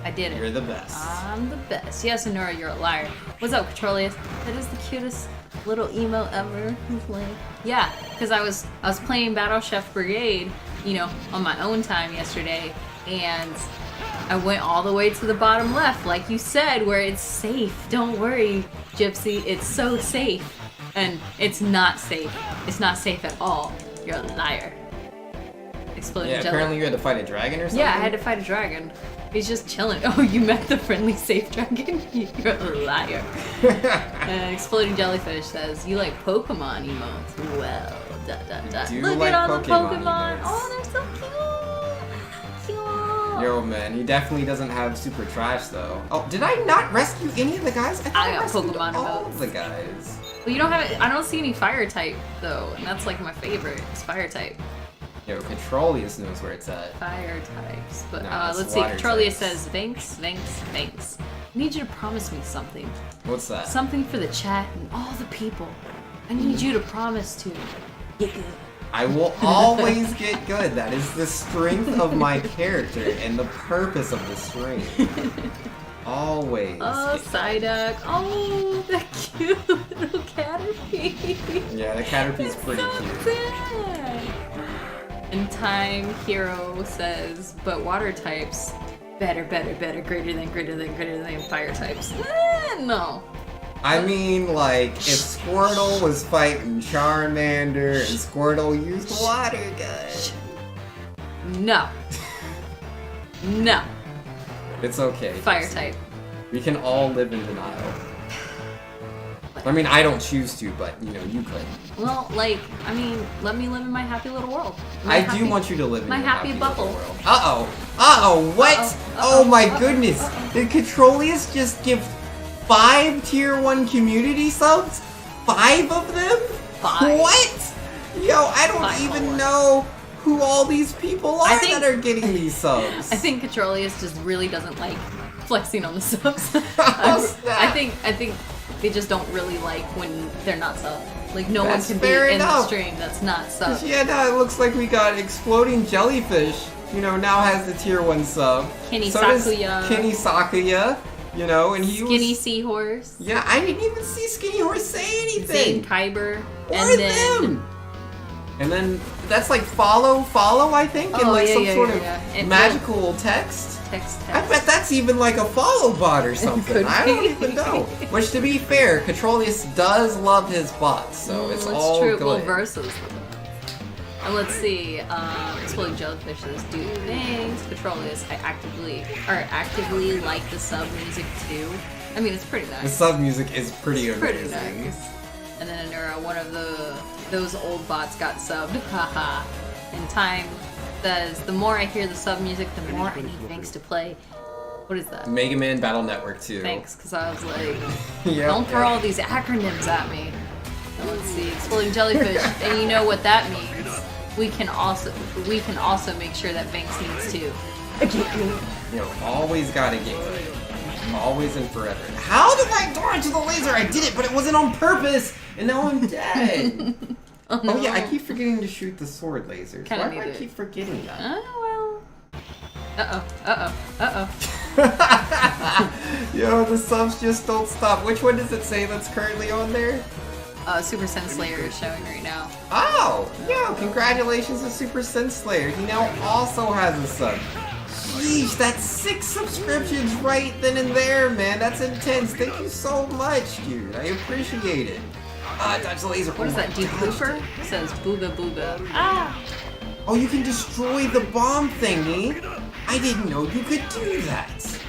I did it. You're the best. I'm the best. Yes, Anura, you're a liar. What's up, Controlius? That is the cutest little emo ever. He's like, yeah, because I was playing Battle Chef Brigade, you know, on my own time yesterday, and I went all the way to the bottom left, like you said, where it's safe. Don't worry, Gypsy, it's so safe. And it's not safe. It's not safe at all. You're a liar. Exploding jelly. Apparently you had to fight a dragon or something? Yeah, I had to fight a dragon. He's just chilling. Oh, you met the friendly, safe dragon? You're a liar. Exploding Jellyfish says, you like Pokemon emotes. Well, Look like at all the Pokemon Pokemon. emotes. Oh, they're so cute. Cute. Yo, man, he definitely doesn't have super trash, though. Oh, did I not rescue any of the guys? I thought I got rescued Pokemon all emotes. of the guys. Well, you don't have it. I don't see any fire type, though. And that's like my favorite. It's fire type. Yo, Controlius knows where it's at. Fire types. But Nah, it's let's see. water Controlius types. says, thanks. I need you to promise me something. What's that? Something for the chat and all the people. I need you to promise to get good. I will always get good. That is the strength of my character and the purpose of the stream. Always. Oh, Psyduck. Oh, the cute little Caterpie. Yeah, the Caterpie's pretty so cute. sad. And Time Hero says, but water types, better, greater than fire types. No. I mean, like, if Squirtle was fighting Charmander and Squirtle used water gun. No. No. It's okay. Fire type. We can all live in denial. I mean, I don't choose to, but, you know, you could. Well, like, I mean, let me live in my happy little world. I do want you to live in my your happy little bubble. world. Uh-oh, what? Oh my goodness. Did Controlius just give 5 tier 1 community subs? 5 of them? 5. What? Yo, I don't 5 even more. know who all these people are that are getting these subs. I think Controlius just really doesn't like flexing on the subs. How's that? I think they just don't really like when they're not sub. Like no That's one can fair be in the enough. stream that's not sub. Yeah, now it looks like we got Exploding Jellyfish, you know, now has the tier 1 sub. Kenny So does Sakuya. Kenny Sakuya, you know, and he Skinny was... Seahorse. Yeah, I didn't even see Skinny Horse say anything. Zane Kyber. Or And then them. And then that's like follow, I think, in Oh, like yeah, some yeah, sort yeah, of yeah. And magical text. text. I bet that's even like a follow bot or something. Could I don't be. even know. Which, to be fair, Controlius does love his bots, so it's all true. good. Well, versus. And let's see. Exploding Jellyfish says, do things. Controlius, I actively like the sub music too. I mean, it's pretty The nice. sub music is pretty It's amazing. pretty nice. And then Anura, one of those old bots got subbed. Haha. And Time says, the more I hear the sub music, the more I need Vinx to play. What is that? Mega Man Battle Network 2. Thanks, because I was like, Yeah, don't throw all these acronyms at me. And let's see, Exploding Jellyfish, and you know what that means. We can also make sure that Vinx needs to. You know, always gotta get good. Always and forever. How did I dodge the laser? I did it, but it wasn't on purpose, and now I'm dead. Oh yeah, I keep forgetting to shoot the sword lasers. Kinda Why do I need it. keep forgetting that? Oh, well. Uh-oh. Yo, the subs just don't stop. Which one does it say that's currently on there? Super Sen Slayer is showing right now. Oh, yo, congratulations to Super Sen Slayer. He now also has a sub. Yeesh, that's 6 subscriptions right then and there, man. That's intense. Thank you so much, dude. I appreciate it. Dodge the laser. What is that, Deep Looper? It says booga booga. Ah! Oh, you can destroy the bomb thingy. I didn't know you could do that.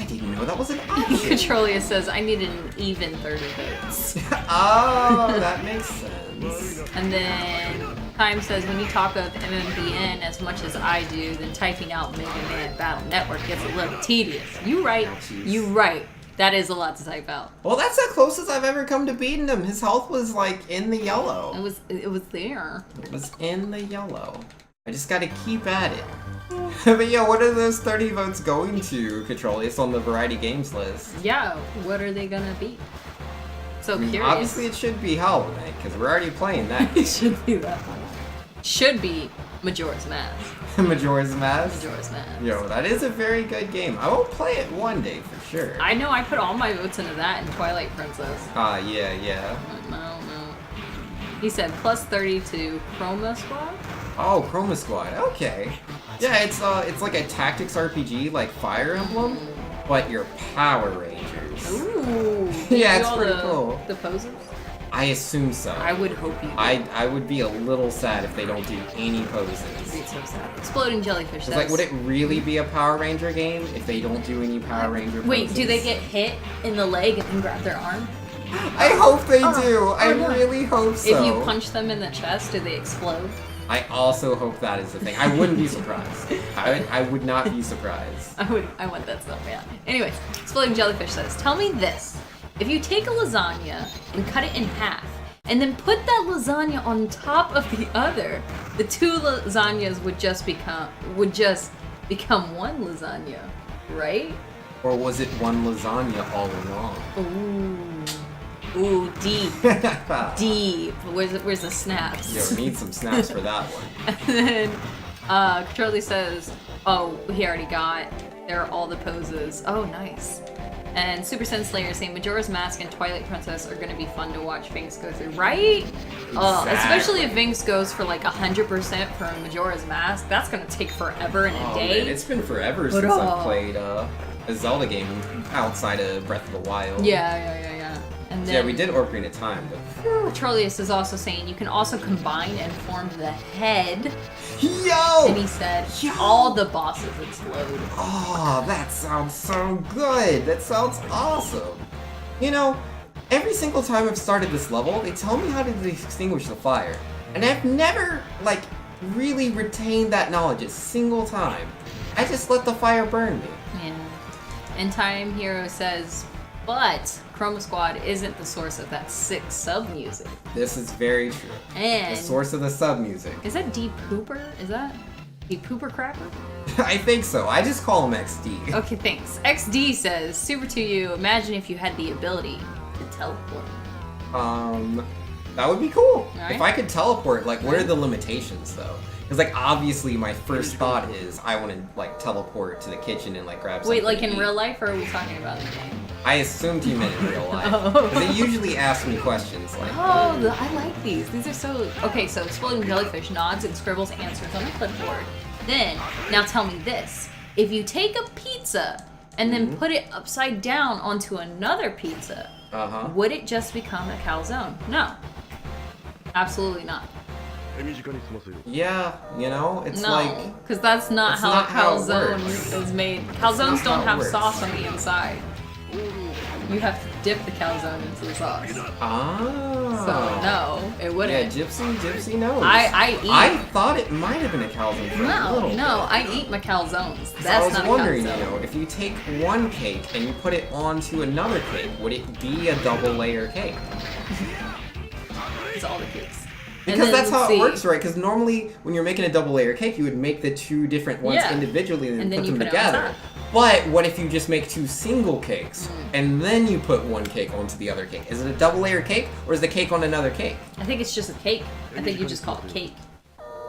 I didn't know that was an option. Controlia says, I need an even 30 votes. Oh, that makes sense. And then Time says, when you talk of MMBN as much as I do, then typing out Mega Man Battle Network gets a little tedious. You right. You right. That is a lot to type out. Well, that's the closest I've ever come to beating him. His health was like in the yellow. It was there. It was in the yellow. I just gotta keep at it. But yo, what are those 30 votes going to, Controlius, on the Variety Games list? Yeah, what are they gonna be? So I mean, curious. obviously it should be Hollow Knight, because we're already playing that. It should be that one. Should be Majora's Mask. Majora's Mask? Majora's Mask. Yo, that is a very good game. I will play it one day for sure. I know, I put all my votes into that and Twilight Princess. Yeah. No. He said plus 30 to Chroma Squad? Oh, Chroma Squad. Okay. Yeah, it's like a tactics RPG like Fire Emblem, but you're Power Rangers. Ooh. Yeah, it's pretty cool. The poses? I assume so. I would hope you do. I would be a little sad if they don't do any poses. It'd be so sad. Exploding Jellyfish. It's like, would it really be a Power Ranger game if they don't do any Power Ranger poses? Wait, do they get hit in the leg and then grab their arm? I hope they do. I really hope so. If you punch them in the chest, do they explode? I also hope that is the thing. I wouldn't be surprised. I would not be surprised. I want that stuff, yeah. Anyways, Exploding Jellyfish says, tell me this. If you take a lasagna and cut it in half, and then put that lasagna on top of the other, the two lasagnas would just become one lasagna, right? Or was it one lasagna all along? Ooh, deep. Deep. Where's the snaps? Yo, need some snaps for that one. And then Charlie says, oh, he already got. There are all the poses. Oh, nice. And Super Sen Slayer saying Majora's Mask and Twilight Princess are going to be fun to watch Vinx go through, right? Exactly. Especially if Vinx goes for like 100% for Majora's Mask. That's going to take forever and a day. Man, it's been forever since I've played a Zelda game outside of Breath of the Wild. Yeah. And then, yeah, we did Ocarina of Time, but... Charlius is also saying you can also combine and form the head. Yo! And he said all the bosses explode. Oh, that sounds so good. That sounds awesome. You know, every single time I've started this level, they tell me how to extinguish the fire. And I've never, like, really retained that knowledge a single time. I just let the fire burn me. Yeah. And Time Hero says, but Chroma Squad isn't the source of that sick sub music. This is very true. And the source of the sub music. Is that Deep Pooper? Is that Deep Pooper Cracker? I think so. I just call him XD. Okay, thanks. XD says, SuperTwoU, imagine if you had the ability to teleport. That would be cool. Right. If I could teleport, like, what are the limitations though? Because, like, obviously my first thought is I want to, like, teleport to the kitchen and, like, grab something. Wait, like to in eat. real life, or are we talking about in the game? I assumed you meant in real life. Oh. They usually ask me questions like Oh, I like these. These are so... Okay, so Exploding Jellyfish nods and scribbles answers on the clipboard. Then, now tell me this. If you take a pizza and then put it upside down onto another pizza, would it just become a calzone? No. Absolutely not. Yeah, you know, it's No, like... because that's not it's how not a how it calzone works. is made. not Calzones don't how it have works. sauce on the inside. You have to dip the calzone into the sauce. Ah. So, no, it Yeah, wouldn't. Gypsy knows. I eat... I thought it might have been a calzone for a little bit. I eat my calzones. So That's I was not wondering, a calzone. you know, if you take one cake and you put it onto another cake, would it be a double layer cake? It's all the cakes. Because that's how it works, right? Because normally when you're making a double layer cake, you would make the two different ones Yeah. individually and then put you them put it on together. top. But what if you just make two single cakes and then you put one cake onto the other cake? Is it a double layer cake or is the cake on another cake? I think it's just a cake. I think you just call it cake.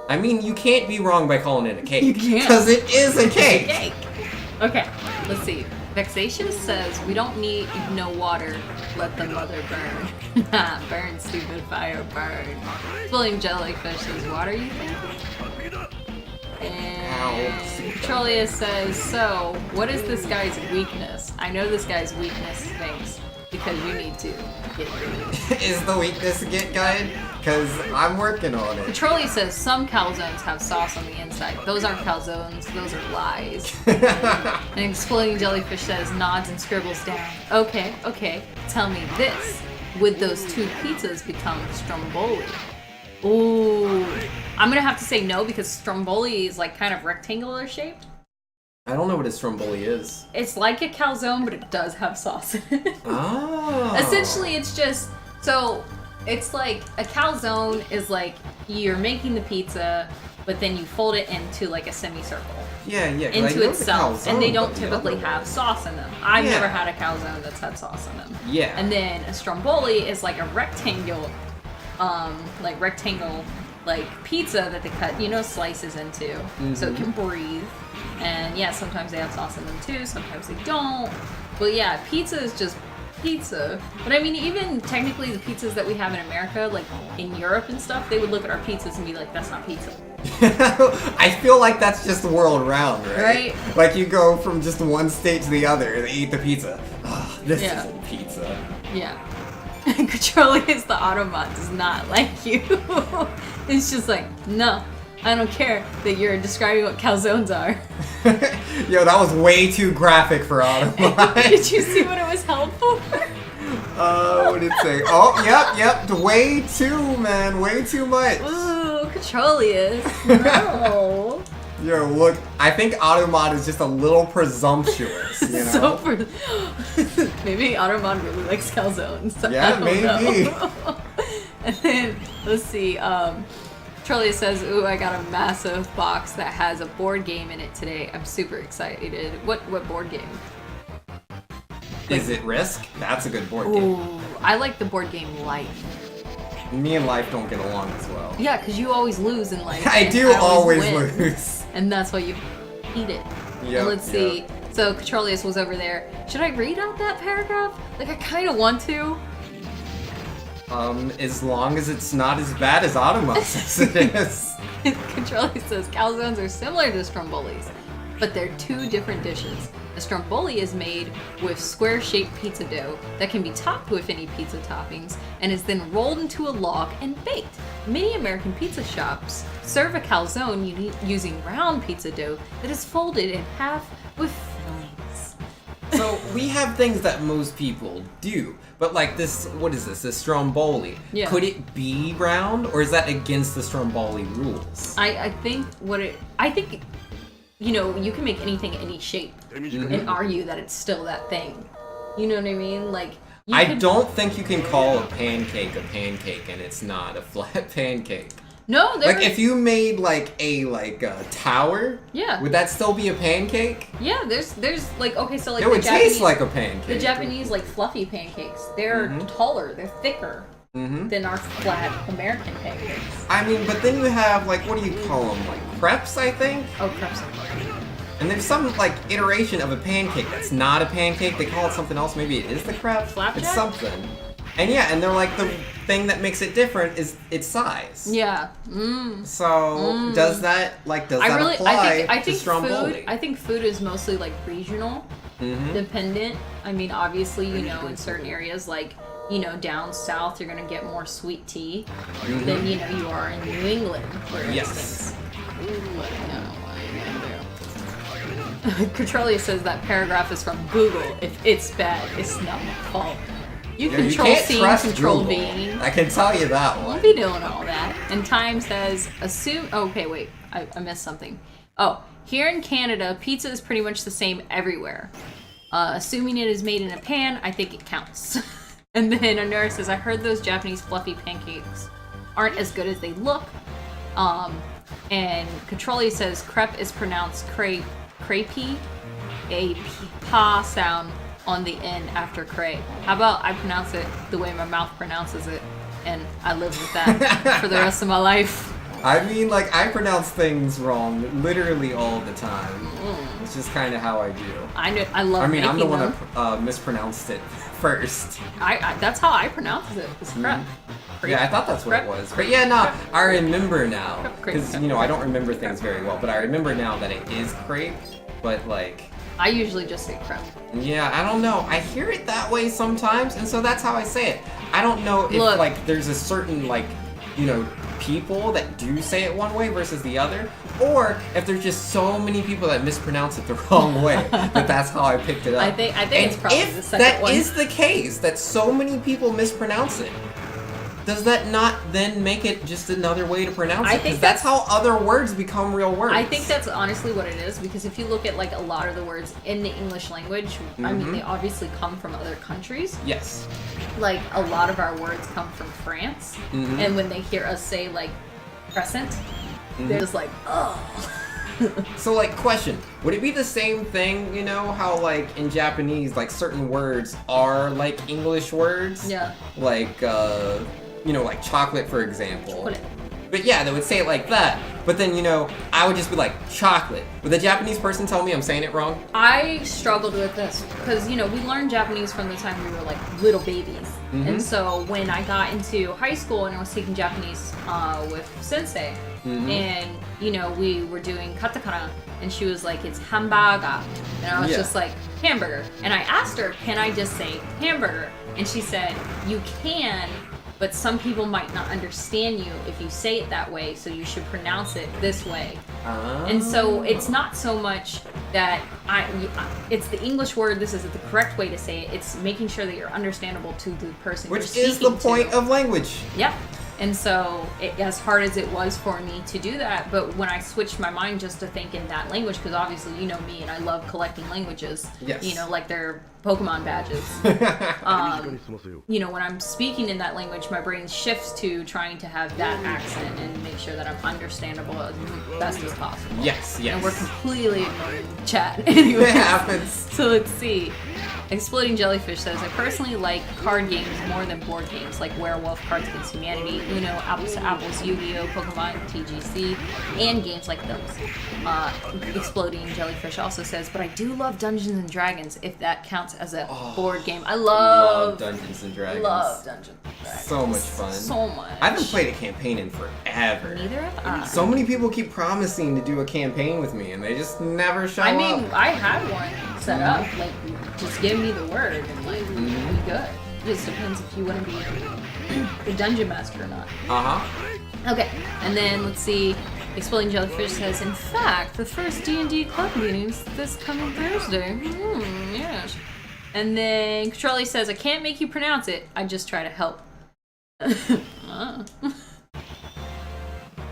I mean, you can't be wrong by calling it a cake. You can't. Because it is a cake. Cake. Okay, let's see. Vexatious says, we don't need no water. Let the mother burn. Burn, stupid fire, burn. William Jellyfish says, water, you think? And Trollius says, so, what is this guy's weakness? I know this guy's weakness things because you need to get good. Is the weakness get good? Because I'm working on it. Petroleum says some calzones have sauce on the inside. Those aren't calzones, those are lies. And Exploding Jellyfish says, nods and scribbles down. Okay, tell me this. Would those two pizzas become stromboli? Ooh. I'm gonna have to say no because stromboli is like kind of rectangular shaped. I don't know what a stromboli is. It's like a calzone, but it does have sauce in it. Oh. Essentially, it's just, so it's like a calzone is like you're making the pizza, but then you fold it into like a semicircle. Yeah. 'Cause I Into know itself, the and they calzone, don't but the typically other have one- sauce in them. I've Yeah. never had a calzone that's had sauce in them. Yeah. And then a stromboli is like a rectangle, like pizza that they cut, slices into so it can breathe. And yeah, sometimes they have sauce in them too, sometimes they don't. But yeah, pizza is just pizza. But I mean, even technically the pizzas that we have in America, like in Europe and stuff, they would look at our pizzas and be like, that's not pizza. I feel like that's just the world round, right? Right. Like you go from just one state to the other and they eat the pizza. Oh, this isn't pizza. Yeah. Controllius the Autobot does not like you. It's just like, no, I don't care that you're describing what calzones are. Yo, that was way too graphic for Autobot. Did you see what it was held for? What did it say? Oh, yep. Way too, man. Way too much. Ooh, Controllius. No. Yo, look, I think Autobot is just a little presumptuous, you know? Maybe Autobot really likes calzones. Yeah, maybe. And then, let's see, Controllius says, ooh, I got a massive box that has a board game in it today. I'm super excited. What board game? Is it Risk? That's a good board game. Ooh, I like the board game Life. Me and Life don't get along as well. Yeah, because you always lose in Life. I do always win. lose. And that's why you eat it. Yep, Let's see. So Controllius was over there. Should I read out that paragraph? Like, I kind of want to. As long as it's not as bad as Autobot says it is. Controllius says calzones are similar to strombolis, but they're two different dishes. A stromboli is made with square-shaped pizza dough that can be topped with any pizza toppings and is then rolled into a log and baked. Many American pizza shops serve a calzone using round pizza dough that is folded in half with fillings. So we have things that most people do, but like this, what is this? This stromboli. Yeah. Could it be round, or is that against the stromboli rules? I think you can make anything any shape and argue that it's still that thing. You know what I mean? Like, I don't think you can call a pancake and it's not a flat pancake. No, like if you made like a tower, yeah, would that still be a pancake? Yeah, there's like, okay, so like it would taste like a pancake. The Japanese like fluffy pancakes, they're taller, they're thicker than our flat American pancakes. I mean, but then you have like, what do you call them? Like crepes, I think. Oh, crepes. And there's some like iteration of a pancake that's not a pancake. They call it something else. Maybe it is the crepe. Flapjack? It's something. And yeah, and they're like, the thing that makes it different is its size. Yeah. So does that apply to stromboli? I think food is mostly like regional, dependent. I mean, obviously, in certain areas like, down south, you're gonna get more sweet tea than you are in New England, for instance. Controllius says that paragraph is from Google. If it's bad, it's not my fault. You control C, control V. I can tell you that one. Won't be doing all that. And Time says, assume. Oh, okay, wait. I missed something. Oh, here in Canada, pizza is pretty much the same everywhere. Assuming it is made in a pan, I think it counts. And then Anura says, I heard those Japanese fluffy pancakes aren't as good as they look. And Controllius says, crepe is pronounced crepey, a pa sound on the end after crepe. How about I pronounce it the way my mouth pronounces it, and I live with that for the rest of my life. I mean, like, I pronounce things wrong literally all the time. It's just kind of how I do. I love. I mean, I'm the one that mispronounced it first. That's how I pronounce it. It's crepe. Yeah, I thought that's what it was. But yeah, no, I remember now. Because, I don't remember things very well, but I remember now that it is crepe, but like... I usually just say crepe. Yeah, I don't know. I hear it that way sometimes, and so that's how I say it. I don't know if, like, there's a certain, like, people that do say it one way versus the other, or if there's just so many people that mispronounce it the wrong way that's how I picked it up. I think it's probably the second one. If that is the case, that so many people mispronounce it, does that not then make it just another way to pronounce it? Because that's how other words become real words. I think that's honestly what it is, because if you look at like a lot of the words in the English language, I mean, they obviously come from other countries. Yes. Like, a lot of our words come from France, and when they hear us say, like, crescent, they're just like, oh. So, like, question. Would it be the same thing, how, like, in Japanese, like, certain words are, like, English words? Yeah. Like, like chocolate, for example. Chocolate. But yeah, they would say it like that. But then, you know, I would just be like, chocolate. Would the Japanese person tell me I'm saying it wrong? I struggled with this because, you know, we learned Japanese from the time we were like little babies. And so when I got into high school and I was taking Japanese with sensei, and, you know, we were doing katakana, and she was like, it's hamburger. And I was just like, hamburger. And I asked her, can I just say hamburger? And she said, you can, but some people might not understand you if you say it that way, so you should pronounce it this way. And so it's not so much that it's the English word, this is the correct way to say it, it's making sure that you're understandable to the person you're speaking to. Which is the point of language. Yep. And so, as hard as it was for me to do that, but when I switched my mind just to think in that language, because obviously you know me and I love collecting languages, you know, like they're Pokemon badges. You know, when I'm speaking in that language, my brain shifts to trying to have that accent and make sure that I'm understandable as best as possible. Yes. And we're completely ignoring chat anyway. It happens. So let's see. Exploding Jellyfish says, I personally like card games more than board games, like Werewolf, Cards Against Humanity, Uno, Apples to Apples, Yu-Gi-Oh, Pokemon, TGC, and games like those. Exploding Jellyfish also says, but I do love Dungeons and Dragons, if that counts as a board game. I love Dungeons and Dragons. Love Dungeons and Dragons. So much fun. So much. I haven't played a campaign in forever. Neither have I. So many people keep promising to do a campaign with me, and they just never show up. I mean, I had one set up, like, just give me the word and like be good. It just depends if you want to be the dungeon master or not. Okay, and then let's see. Exploding Jellyfish says, in fact, the first D&D club meeting's this coming Thursday. Yes. And then Controlly says, I can't make you pronounce it. I just try to help.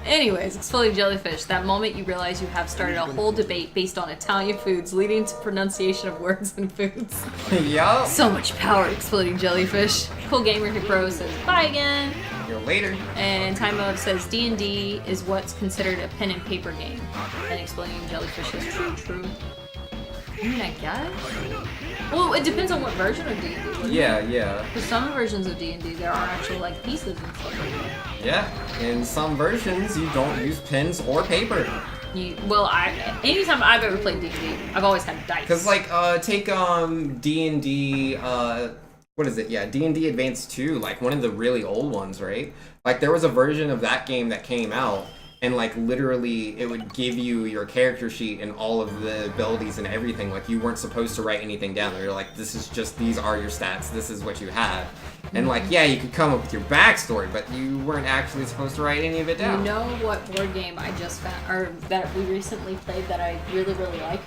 Anyways, Exploding Jellyfish, that moment you realize you have started a whole debate based on Italian foods leading to pronunciation of words and foods. Yup. So much power, Exploding Jellyfish. Cool Gamer Pro says, bye again. See you later. And Time Mode says, D&D is what's considered a pen and paper game. And Exploding Jellyfish says, true. I mean, I guess. Well, it depends on what version of D&D. Yeah. For some versions of D&D, there are actual, like, pieces and stuff like that. Yeah, in some versions, you don't use pens or paper. Anytime I've ever played D&D, I've always had dice. Because, like, take D&D, what is it? Yeah, D&D Advanced 2, like, one of the really old ones, right? Like, there was a version of that game that came out, and like literally it would give you your character sheet and all of the abilities and everything. Like you weren't supposed to write anything down. You're like, this is just, these are your stats, this is what you have. And like, yeah, you could come up with your backstory, but you weren't actually supposed to write any of it down. You know what board game I just found, or that we recently played that I really like?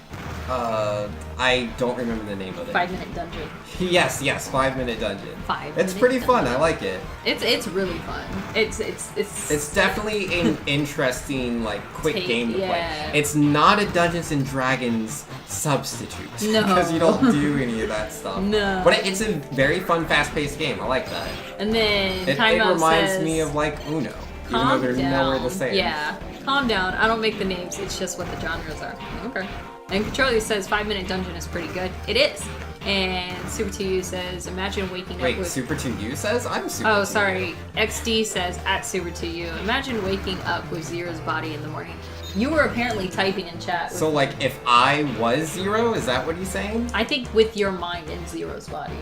I don't remember the name of it. 5 Minute Dungeon. Yes, 5 Minute Dungeon. It's 5 pretty Minute fun. Dungeon. I like it. It's really fun. It's definitely an interesting, like, quick game to yeah. play. It's not a Dungeons and Dragons substitute. No. Because you don't do any of that stuff. No. But it's a very fun, fast-paced game. I like that. And then it reminds me of, like, Uno. Even though they're nowhere the same. Yeah. Calm down. I don't make the names. It's just what the genres are. Okay. And Controller says 5 Minute Dungeon is pretty good. It is. And SuperTwoU says, imagine waking up with... Wait, SuperTwoU says? I'm SuperTwoU. Oh, sorry. XD says, at SuperTwoU, imagine waking up with Zero's body in the morning. You were apparently typing in chat. So, like, if I was Zero, is that what he's saying? I think with your mind in Zero's body.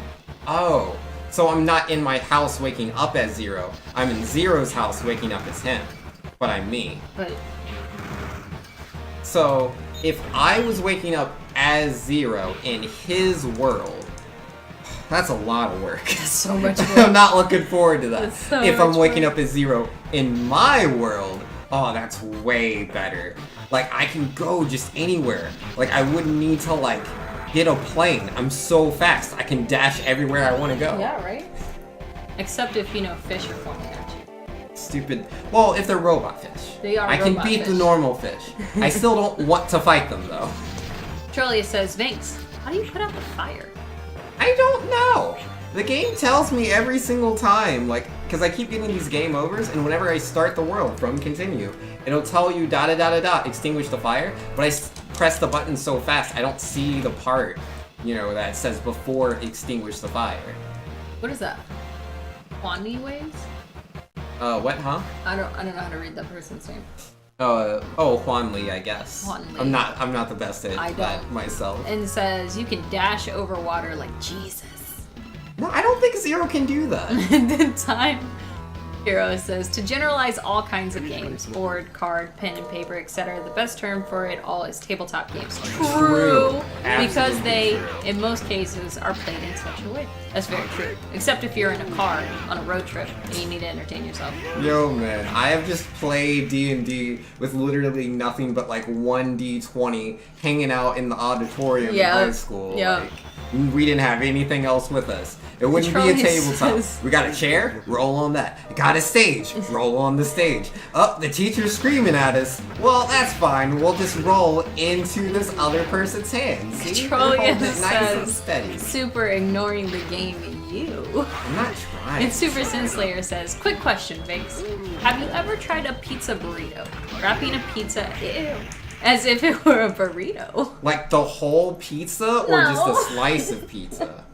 Oh. So I'm not in my house waking up as Zero. I'm in Zero's house waking up as him. But I'm me. But... So, if I was waking up as Zero in his world, that's a lot of work. That's so much work. I'm not looking forward to that. So if I'm waking work. up as Zero in my world, oh, that's way better. Like, I can go just anywhere. Like, I wouldn't need to, like, get a plane. I'm so fast. I can dash everywhere I want to go. Yeah, right? Except if, you know, fish are flying at you. Stupid. Well, if they're robot fish. They are I can robot beat fish. the normal fish. I still don't want to fight them, though. Trolia says, Vinx, how do you put out the fire? I don't know. The game tells me every single time, like, because I keep getting these game overs, and whenever I start the world from continue, it'll tell you extinguish the fire, but I press the button so fast, I don't see the part, you know, that says before extinguish the fire. What is that? Quantity waves? What, huh? I don't know how to read that person's name. Juan Lee, I guess. Juan Lee. I'm not the best at that myself. And says you can dash over water like Jesus. No, I don't think Zero can do that. And then Time Hero says to generalize all kinds of games, board, card, pen and paper, etc. The best term for it all is tabletop games. True, because they, in most cases, are played in such a way. That's very true. Except if you're in a car on a road trip and you need to entertain yourself. Yo, man, I have just played D&D with literally nothing but like 1d20 hanging out in the auditorium in high school. Yeah. Like, we didn't have anything else with us. It wouldn't be a tabletop. We got a chair, roll on that. Got a stage, roll on the stage. Oh, the teacher's screaming at us. Well, that's fine. We'll just roll into this other person's hands. See? Petroleum Nice and says, steady. super ignoring the game in you. I'm not trying. And Super Sin Slayer says, quick question, Vinx. Have you ever tried a pizza burrito? Wrapping a pizza, as if it were a burrito. Like the whole pizza or just a slice of pizza?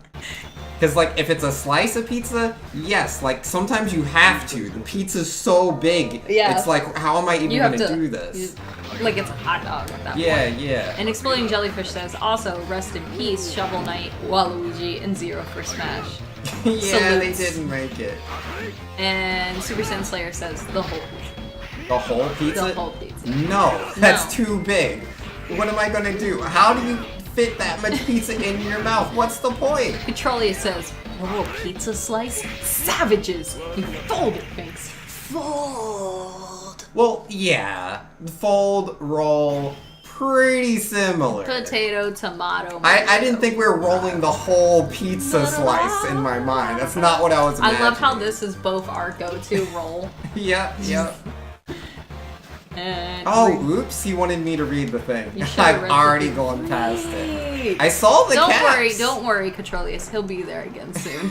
Because, like, if it's a slice of pizza, yes, like, sometimes you have to. The pizza's so big. Yeah. It's like, how am I even going to do this? Like, it's a hot dog at that point. Yeah. And Exploding Jellyfish says, also, rest in peace, Shovel Knight, Waluigi, and Zero for Smash. Yeah, Salutes. they didn't make it. And Super Sin Slayer says, the whole pizza. The whole pizza? The whole pizza. No, that's too big. What am I going to do? How do you fit that much pizza in your mouth? What's the point? Petrolia says, oh, pizza slice? Savages! You fold it, Vinx. Fold! Well, yeah. Fold, roll, pretty similar. Potato, tomato. I didn't think we were rolling the whole pizza slice in my mind. That's not what I was imagining. I love how this is both our go-to roll. Yep. And oops, he wanted me to read the thing. You should've I've read the already thing. gone past it. I saw the caps. Don't worry, Catrolius. He'll be there again soon.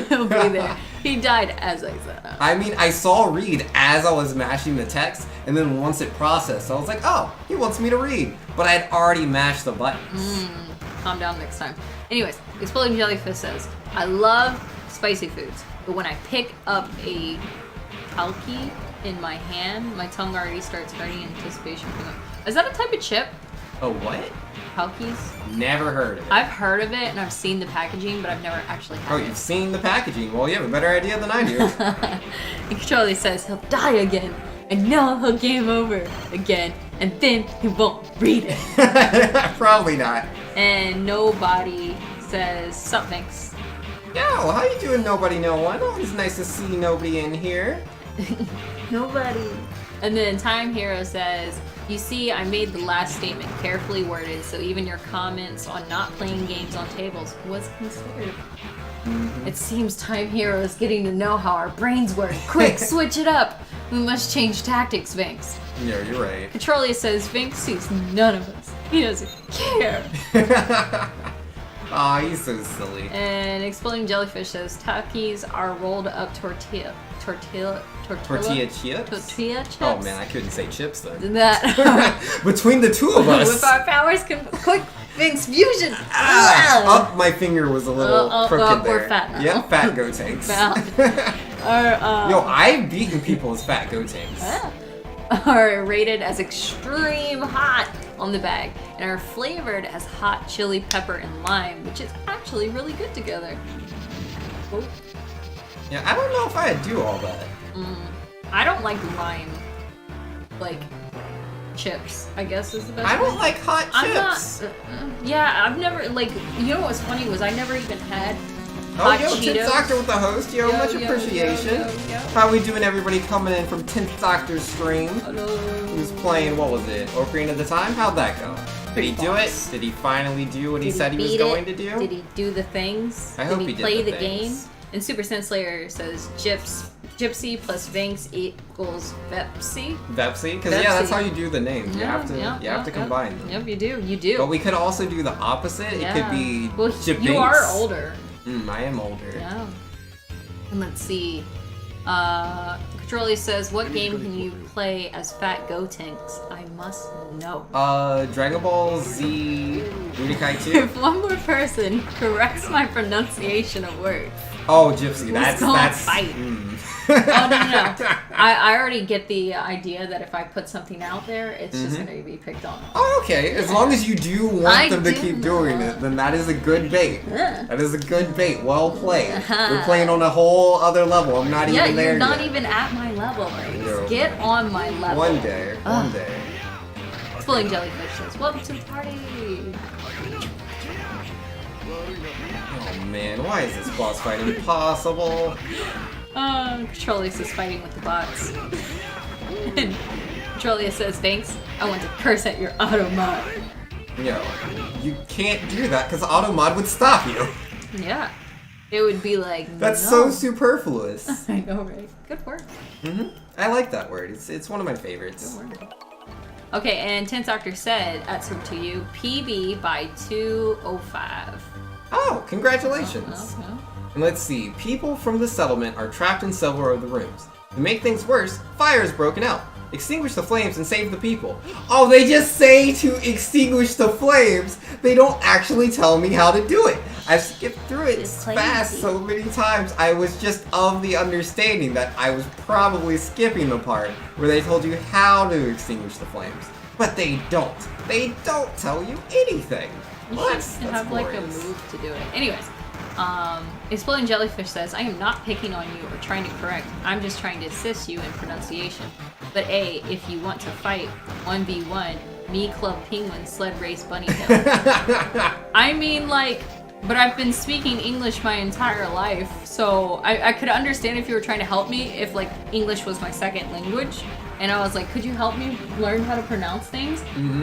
He'll be there. He died as I said. I mean, I saw read as I was mashing the text, and then once it processed, I was like, oh, he wants me to read. But I had already mashed the buttons. Calm down next time. Anyways, Exploding Jellyfish says, I love spicy foods, but when I pick up a talkie in my hand, my tongue already starts hurting in anticipation for them. Is that a type of chip? Oh, what? Palkies? Never heard of it. I've heard of it and I've seen the packaging, but I've never actually had Oh, it. you've seen the packaging. Well, you have a better idea than I do. And Charlie says he'll die again, and now he'll game over again, and then he won't read it. Probably not. And nobody says, sup, thanks. Yo, how you doing, nobody, no one? Always nice to see nobody in here. Nobody. And then Time Hero says, you see, I made the last statement carefully worded, so even your comments on not playing games on tables was considered. It seems Time Hero is getting to know how our brains work. Quick, switch it up. We must change tactics, Vinx. Yeah, you're right. Petrolia says Vinx sees none of us. He doesn't care. Aw, he's so silly. And Exploding Jellyfish says Takis are rolled up tortilla chips? Oh man, I couldn't say chips then. That Between the two of us. with our powers can quick Vinx fusion. Oh, my finger was a little crooked there. We're fat now. Yeah, fat go tanks. Yo, I've beaten people as fat go tanks. Are rated as extreme hot on the bag and are flavored as hot chili pepper and lime, which is actually really good together. Oh. Yeah, I don't know if I'd do all that. I don't like lime, like chips, I guess is the best. I don't like hot chips. I'm not. Yeah, I've never like. You know what's funny was I never even had. Oh, hot yo, Cheetos. 10th Doctor with the host. Yo, much appreciation. Yo. How we doing, everybody coming in from 10th Doctor's stream? Hello. Who's playing, what was it, Ocarina of the Time? How'd that go? Did he do it? Did he finally do what he said he was beat going it? to do? Did he do the things? I hope he did play the the things. game? And Super Sin Slayer says Gypsy plus Vinx equals Vepsi. Vepsi? Because yeah, that's how you do the names. You have to combine them. Yep, you do. But we could also do the opposite. Yeah. It could be Well, Jabinks. you are older. I am older. Yeah. And let's see. Catroli says, what game can you play as Fat Gotenks? I must know. Dragon Ball Z Budokai 2. If one more person corrects my pronunciation of words, Oh, Gypsy, Let's that's fight. Mm. Oh, no. I already get the idea that if I put something out there, it's just going to be picked on. Oh, okay. As long as you do want them to keep doing it, then that is a good bait. Yeah. That is a good bait. Well played. We're playing on a whole other level. I'm not even there you're not yet. even at my level, Mace. No. Get on my level. One day. One day. Exploding Jellyfish says, welcome to the party. Oh man, why is this boss fight impossible? Petroleus is fighting with the bots. And Petroleus says, thanks, I want to curse at your automod. Yo, you can't do that because Automod would stop you. Yeah. It would be like, That's no. so superfluous. I know, right? Good work. I like that word. It's one of my favorites. Good word. Okay, and 10th Doctor said at SuperTwoU, PB by 205. Oh, congratulations. Okay. And let's see, people from the settlement are trapped in several of the rooms. To make things worse, fire is broken out. Extinguish the flames and save the people. Oh, they just say to extinguish the flames. They don't actually tell me how to do it. I've skipped through it fast so many times. I was just of the understanding that I was probably skipping the part where they told you how to extinguish the flames. But they don't. They don't tell you anything. You Well, should have like a glorious. move to do it. Anyways, Exploding Jellyfish says, I am not picking on you or trying to correct. I'm just trying to assist you in pronunciation. But A, if you want to fight 1v1, me Club Penguin Sled Race Bunny Hill. I mean, like, but I've been speaking English my entire life, so I could understand if you were trying to help me if, like, English was my second language. And I was like, could you help me learn how to pronounce things?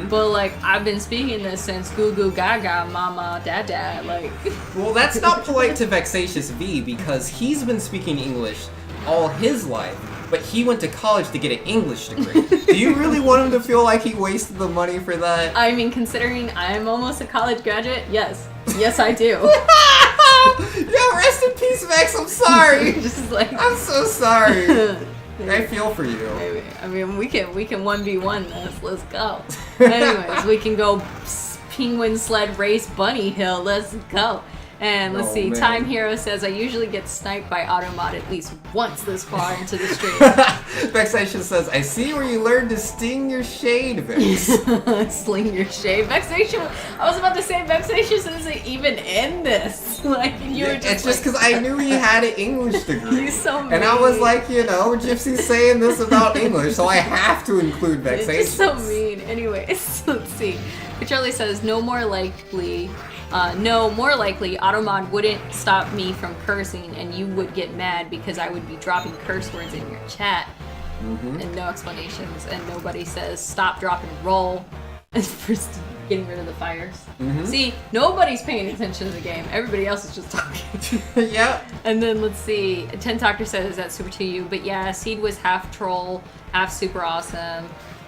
But, like, I've been speaking this since goo goo gaga, mama, dada, like... Well, that's not polite to Vexatious V because he's been speaking English all his life, but he went to college to get an English degree. Do you really want him to feel like he wasted the money for that? I mean, considering I'm almost a college graduate, yes. Yes, I do. Yo, rest in peace, Vex. I'm sorry. Just like... I'm so sorry. I feel for you. Maybe. I mean, we can 1v1 this. Let's go. Anyways, we can go Penguin Sled Race Bunny Hill. Let's go. And let's see. Man. Time Hero says, I usually get sniped by Automod at least once this far into the stream. Vexation says, I see where you learned to sting your shade, Vex. Sling your shade. Vexation. I was about to say Vexation isn't even in this. Like, you were just It's just because I knew he had an English degree. He's so mean. And I was like, you know, Gypsy's saying this about English, so I have to include It's Vexation. just so mean. Anyways, let's see. Charlie says, more likely, Automod wouldn't stop me from cursing and you would get mad because I would be dropping curse words in your chat. And no explanations. And nobody says, stop, drop, and roll. For getting rid of the fires. See, nobody's paying attention to the game. Everybody else is just talking. Yep. And then let's see. 10 Doctor says that's SuperTwoU. But yeah, Seed was half troll, half super awesome.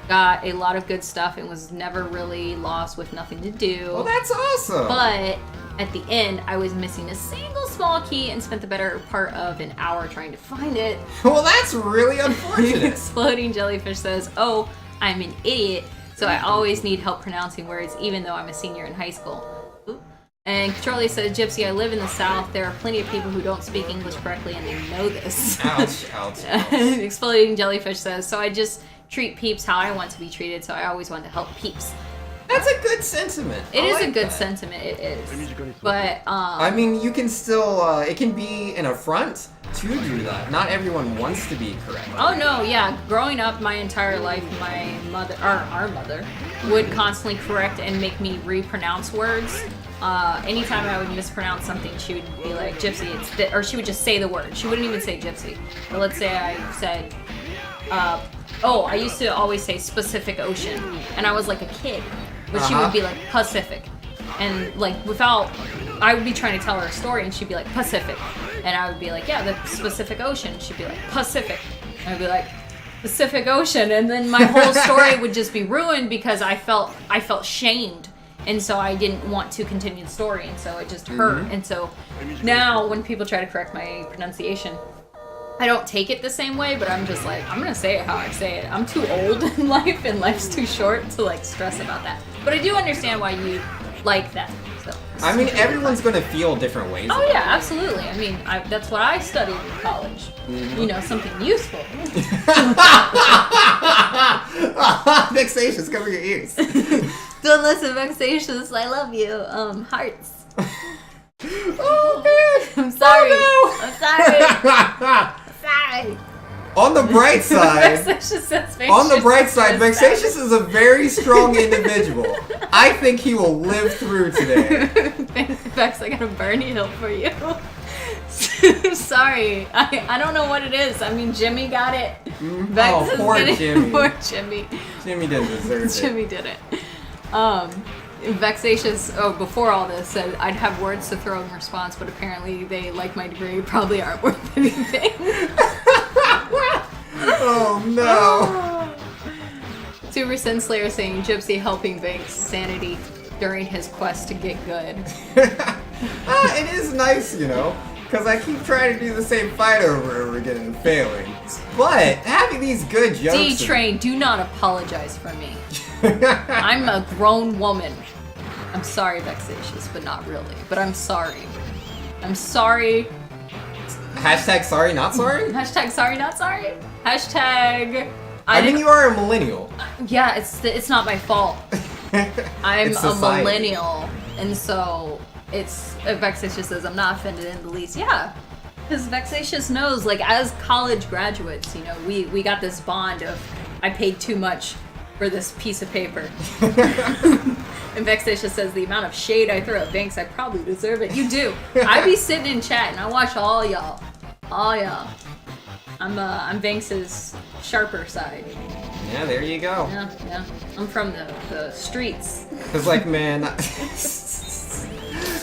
Got a lot of good stuff and was never really lost with nothing to do. Well, that's awesome. But at the end, I was missing a single small key and spent the better part of an hour trying to find it. Well, that's really unfortunate. Exploding Jellyfish says, oh, I'm an idiot, so I always need help pronouncing words even though I'm a senior in high school. Oop. And Charlie says, Gypsy, I live in the South. There are plenty of people who don't speak English correctly and they know this. Ouch, ouch, ouch. Exploding Jellyfish says, so I just treat peeps how I want to be treated, so I always want to help peeps. That's a good sentiment. It I is like a good that. sentiment, it is. But, I mean, you can still, it can be an affront to do that. Not everyone wants to be correct. oh no, yeah, growing up my entire life, my mother, or our mother, would constantly correct and make me repronounce words. Anytime I would mispronounce something, she would be like, Gypsy, it's or she would just say the word. She wouldn't even say Gypsy. But let's say I said, I used to always say Pacific Ocean, and I was like a kid, but she would be like Pacific, and like I would be trying to tell her a story, and she'd be like Pacific, and I would be like, yeah, the Pacific Ocean. She'd be like Pacific, and I'd be like Pacific Ocean, and then my whole story would just be ruined because I felt shamed, and so I didn't want to continue the story, and so it just hurt, and so now when people try to correct my pronunciation, I don't take it the same way, but I'm just like, I'm gonna say it how I say it. I'm too old in life, and life's too short to like stress about that. But I do understand why you like that. So. I mean, everyone's gonna feel different ways. Oh yeah, absolutely. I mean, that's what I studied in college. Mm-hmm. You know, something useful. Vexatious, cover your ears. Don't listen, Vexatious. I love you. Hearts. Oh man! I'm sorry. Oh, no. I'm sorry. I'm sorry. On the bright side, Vexatious says on the bright side, Vexatious is a very strong individual. I think he will live through today. Vex, I got a Bernie Hill for you. Sorry, I don't know what it is. I mean, Jimmy got it. Vex is poor getting Jimmy. Poor Jimmy. Jimmy didn't deserve it. Jimmy did it. Vexatious, before all this, said I'd have words to throw in response, but apparently they, like my degree, probably aren't worth anything. Oh no. Super Sin Slayer saying Gypsy helping Banks' sanity during his quest to get good. It is nice, you know, because I keep trying to do the same fight over and over again and failing. But having these good jokes. D-Train, do not apologize for me. I'm a grown woman. I'm sorry, Vexatious, but not really. But I'm sorry. I'm sorry. Hashtag sorry, not sorry? Hashtag sorry, not sorry. Hashtag... I mean, you are a millennial. Yeah, it's not my fault. I'm It's a society. millennial, and so it's... Vexatious says, I'm not offended in the least. Yeah, because Vexatious knows, like, as college graduates, you know, we got this bond of, I paid too much for this piece of paper. And Vexatious says, the amount of shade I throw at Banks, I probably deserve it. You do. I be sitting in chat, and I watch all y'all. All y'all. I'm Banks's sharper side. Yeah, there you go. Yeah. I'm from the streets. Cause like, man,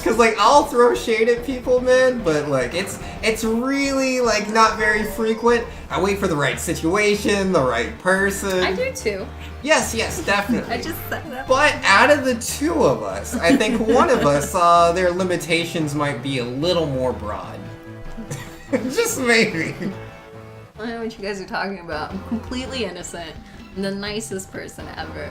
cause like I'll throw shade at people, man, but like it's really like not very frequent. I wait for the right situation, the right person. I do too. Yes, definitely. I just said that. But out of the two of us, I think one of us, their limitations might be a little more broad. Just maybe. I don't know what you guys are talking about. I'm completely innocent. I'm the nicest person ever.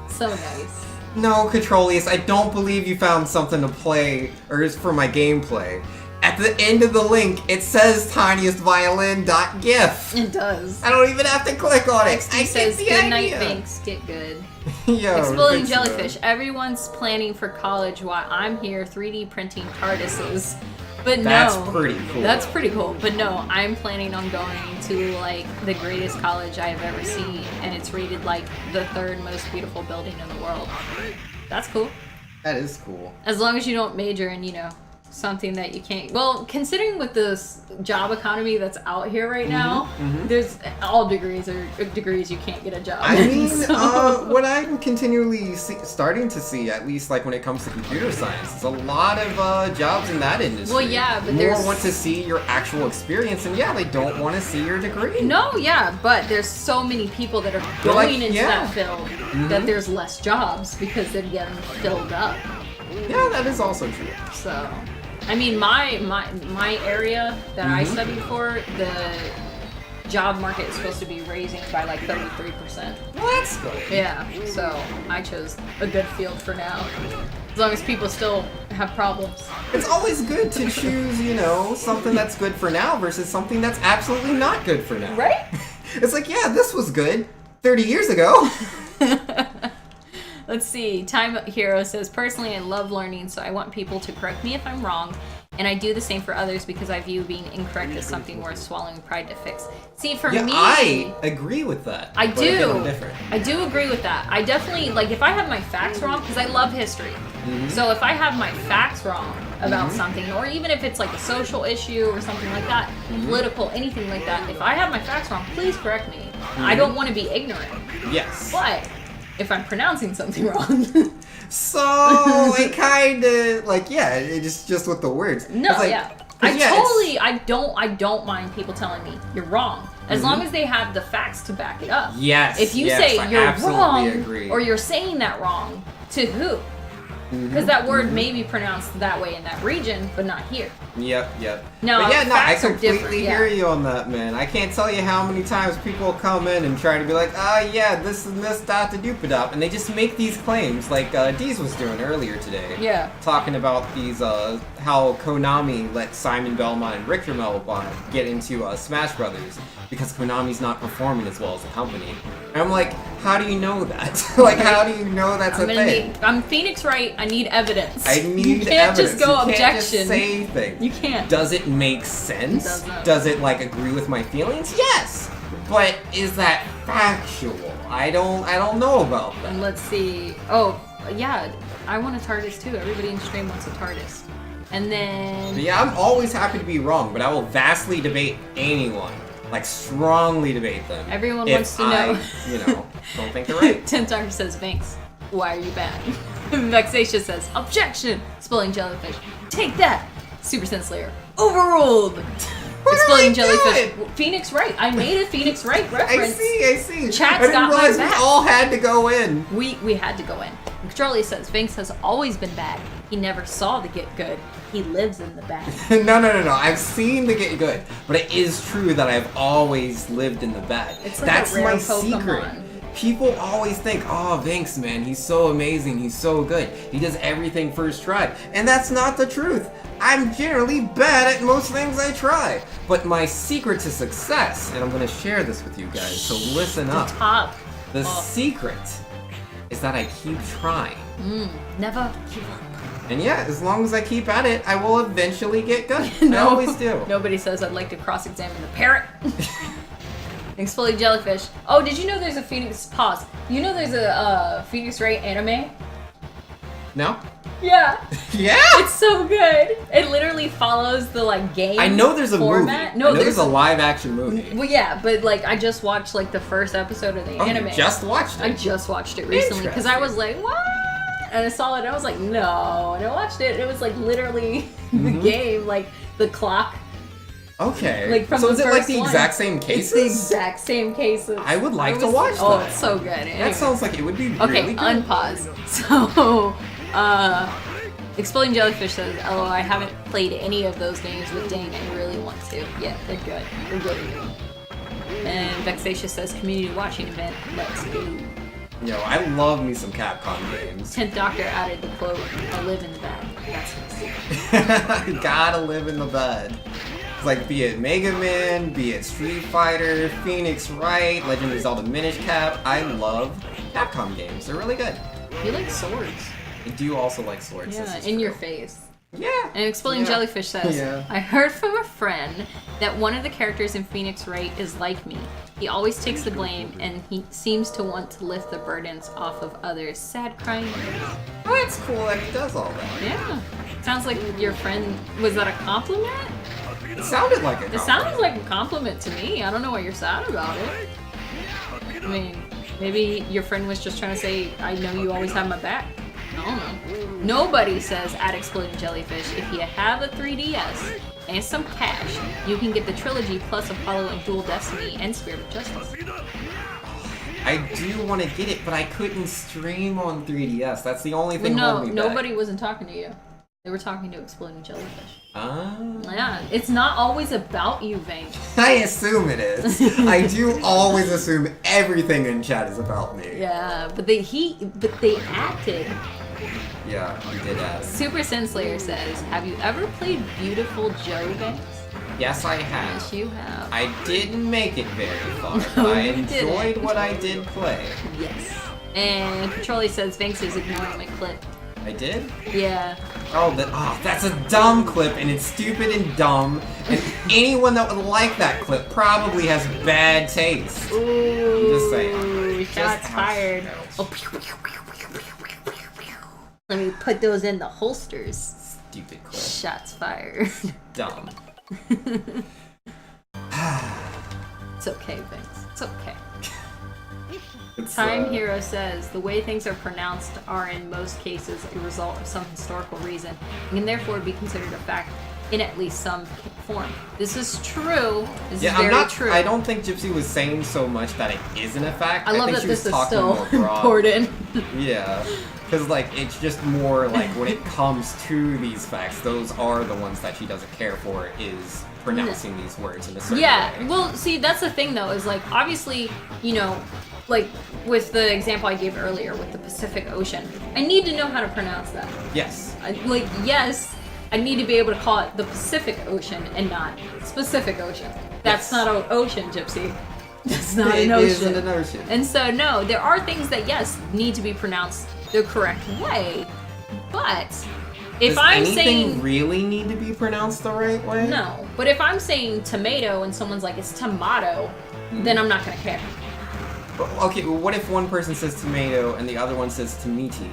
So nice. No, Controlius, I don't believe you found something to play, or is for my gameplay. At the end of the link, it says tiniestviolin.gif. It does. I don't even have to click on it. XD says, good night, Banks. Get good. Yo, Exploding thanks, jellyfish. man. Everyone's planning for college while I'm here 3D printing TARDISes. But no. That's pretty cool. That's pretty cool. But no, I'm planning on going to like the greatest college I have ever seen, and it's rated like the 3rd most beautiful building in the world. That's cool. That is cool. As long as you don't major in, you know, something that you can't. Well, considering with this job economy that's out here right now, there's all degrees are degrees you can't get a job. I mean, so. what I'm continually starting to see, at least like when it comes to computer science, is a lot of jobs in that industry. Well, yeah, but more there's want to see your actual experience, and yeah, they don't want to see your degree. No, yeah, but there's so many people that are They're going like, into yeah. that field that there's less jobs because they're getting filled up. Yeah, that is also true. So, I mean, my area that I studied for, the job market is supposed to be raising by like 33%. Well, that's good. Yeah, so I chose a good field for now. As long as people still have problems. It's always good to choose, you know, something that's good for now versus something that's absolutely not good for now. Right? It's like, yeah, this was good 30 years ago. Let's see. Time Hero says, personally, I love learning, so I want people to correct me if I'm wrong, and I do the same for others because I view being incorrect as something worth swallowing pride to fix. See, for me, I agree with that. I but again, do. I'm different. I do agree with that. I definitely, like, if I have my facts wrong, because I love history. So if I have my facts wrong about something, or even if it's like a social issue or something like that, political, anything like that, if I have my facts wrong, please correct me. I don't want to be ignorant. Yes. But if I'm pronouncing something wrong. So it kind of like it's just with the words. No, it's like, yeah. 'cause, I don't mind people telling me you're wrong. As long as they have the facts to back it up. Yes. If you yes, say I you're absolutely wrong agree. or you're saying that wrong, to who? Because that word may be pronounced that way in that region, but not here. Yep. No, but yeah, no, I facts are completely different, hear you on that, man. I can't tell you how many times people come in and try to be like, yeah, this and this dot to doopadop, and they just make these claims, like Deez was doing earlier today. Yeah. Talking about these, how Konami let Simon Belmont and Richter Belmont get into Smash Brothers because Konami's not performing as well as a company. And I'm like, how do you know that? Like, how do you know that's a thing? I'm Phoenix Wright. I need evidence. I need You can't evidence. just go you objection. Can't just say things. You can't. Does it make sense? It doesn't. Does it like agree with my feelings? Yes. But is that factual? I don't know about that. And let's see. Oh, yeah. I want a TARDIS too. Everybody in stream wants a TARDIS. And then. But yeah, I'm always happy to be wrong, but I will vastly debate anyone. Like, strongly debate them. Everyone if wants to know. Don't think they're right. Tintar says, Vinx, why are you bad? Vexatia says, objection! Exploding jellyfish. Take that! Super Sense Slayer. Overruled! Exploding jellyfish. Phoenix Wright. I made a Phoenix Wright reference. I see. Chat's I didn't got my realize back. we all had to go in. We had to go in. Charlie says, Vinx has always been bad. He never saw the get good. He lives in the bad. No. I've seen the get good, but it is true that I've always lived in the bad. It's like That's a rare my Pokemon. secret. People always think, oh, Vinx, man, he's so amazing, he's so good. He does everything first try. And that's not the truth. I'm generally bad at most things I try. But my secret to success, and I'm going to share this with you guys, so listen up. Top. The secret is that I keep trying. Never give up. And yeah, as long as I keep at it, I will eventually get good. I always do. Nobody says I'd like to cross-examine the parrot. Exploding jellyfish. Oh, did you know there's a Phoenix... Pause. You know there's a Phoenix Wright anime? No? Yeah. Yeah? It's so good. It literally follows the, like, game I know there's a format. movie. No, I know there's a live-action movie. Well, yeah, but, like, I just watched, like, the first episode of the anime. You just watched it? I just watched it recently because I was like, what? And I saw it and I was like, no. And I watched it and it was, like, literally the game, like, the clock. Okay. Like from so the is it like first the one. exact same cases? It's the exact same cases. I would like to watch that. Oh, it's so good. Anyway. That sounds like it would be Okay, really good. unpause. So, Exploding Jellyfish says, "Oh, I haven't played any of those games with Dane. I really want to. Yeah, they're good. They're really good." And Vexatia says, "Community watching event. Let's go." Yo, I love me some Capcom games. 10th Doctor added the quote, "I live in the bag." That's it. Gotta live in the bed. It's like, be it Mega Man, be it Street Fighter, Phoenix Wright, Legend of Zelda Minish Cap. I love Capcom games. They're really good. You like swords. I do also like swords. Yeah, this is in true. your face. Yeah. And Exploding Jellyfish says, Yeah. I heard from a friend that one of the characters in Phoenix Wright is like me. He always takes the blame and he seems to want to lift the burdens off of others. Sad crying. Oh, it's cool that he does all that. Yeah. Sounds like your friend, was that a compliment? It sounded like it. It sounds like a compliment to me. I don't know why you're sad about it. I mean, maybe your friend was just trying to say, I know you always have my back. I don't know. Nobody says at Exploding Jellyfish, if you have a 3DS and some cash, you can get the trilogy plus Apollo and Dual Destiny and Spirit of Justice. I do want to get it, but I couldn't stream on 3DS. That's the only thing No, holding me back. nobody wasn't talking to you. They were talking to Exploding Jellyfish. Ah. Yeah, it's not always about you, Vane. I assume it is. I do always assume everything in chat is about me. Yeah, but they acted. Yeah, you did ask. Super Sin Slayer says, have you ever played Beautiful Joe, Vane? Yes, I have. Yes, you have. I didn't make it very far, No, but I you enjoyed didn't. what I did play. Yes. And Petroli says, Vinx is ignoring my clip. I did? Yeah. Oh, that's a dumb clip, and it's stupid and dumb, and anyone that would like that clip probably has bad taste. Ooh, I'm just saying. Shots fired. Oh, let me put those in the holsters. Stupid clip. Shots fired. Dumb. It's okay, Vince. It's okay. It's, Time Hero says, the way things are pronounced are in most cases a result of some historical reason and can therefore be considered a fact in at least some form. This is true. This is very true. I don't think Gypsy was saying so much that it isn't a fact. I love think that she this was is talking still more broad. important. Yeah. Because, like, it's just more, like, when it comes to these facts, those are the ones that she doesn't care for, is pronouncing these words in a certain way. Well, see, that's the thing, though, is, like, obviously, you know, like, with the example I gave earlier with the Pacific Ocean, I need to know how to pronounce that. Yes. Yes, I need to be able to call it the Pacific Ocean and not Specific Ocean. That's not an ocean, Gypsy. That's not an ocean. It isn't an ocean. And so, no, there are things that, yes, need to be pronounced the correct way, but if I'm saying... Does anything really need to be pronounced the right way? No, but if I'm saying tomato and someone's like, it's tomato, then I'm not going to care. But, okay, well, what if one person says tomato and the other one says tomiti?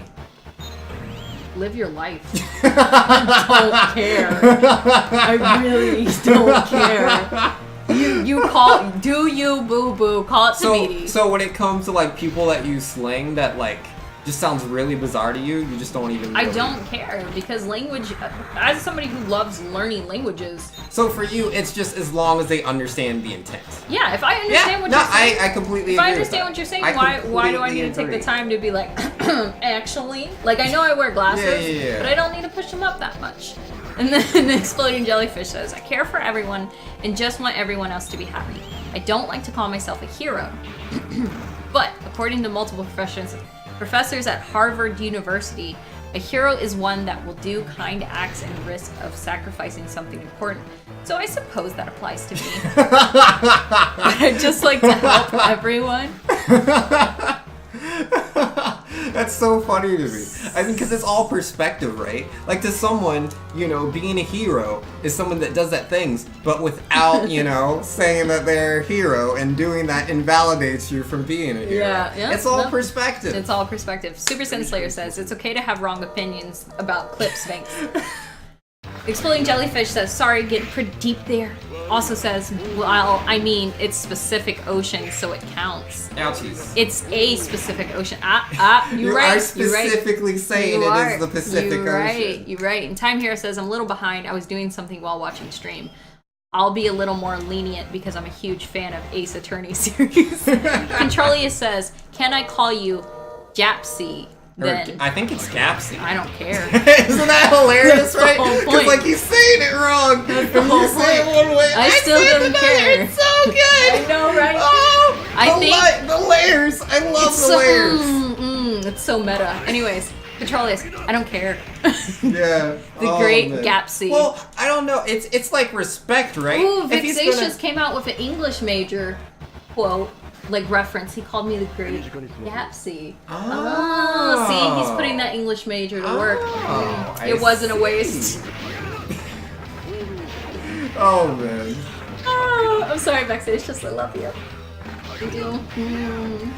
Live your life. I don't care. I really don't care. You call, do you boo boo, call it tomiti. So when it comes to like people that use slang that like just sounds really bizarre to you, you just don't even I don't care, because language, as somebody who loves learning languages. So for you, it's just as long as they understand the intent. Yeah, if I understand what you're saying. I completely agree. If I understand what you're saying, why do I need to take the time to be like, actually? Like, I know I wear glasses, but I don't need to push them up that much. And then the Exploding Jellyfish says, I care for everyone and just want everyone else to be happy. I don't like to call myself a hero. But according to multiple professors at Harvard University, a hero is one that will do kind acts and risk of sacrificing something important. So I suppose that applies to me. I'd just like to help everyone. That's so funny to me. I mean, because it's all perspective, right? Like, to someone, you know, being a hero is someone that does that things, but without, you know, saying that they're a hero, and doing that invalidates you from being a hero. Yeah. It's all perspective. It's all perspective. Super Sin Slayer says, it's okay to have wrong opinions about clip Sphinx. Exploding Jellyfish says, sorry, getting pretty deep there. Also says, well, I mean, it's specific ocean, so it counts. Ouchies. It's a specific ocean. You right. are specifically saying it is the Pacific Ocean. You're right. And Time Hero says, I'm a little behind. I was doing something while watching stream. I'll be a little more lenient because I'm a huge fan of Ace Attorney series. Controlius says, can I call you Japsy? Then I think it's Gapsy. I don't care. Isn't that hilarious, right? Because like he's saying it wrong. That's the whole point. One way, I still don't care. It's so good. I know, right? Oh, I think the layers. I love the layers. It's so meta. Anyways, Controlius, I don't care. Yeah. The great Gapsy. Well, I don't know. It's like respect, right? Ooh, Vexatious came out with an English major quote. Like reference, he called me the great Gapsy. Oh, see, he's putting that English major to work. It wasn't a waste. Oh man. Oh, I'm sorry, Vexatious, I love you. I do.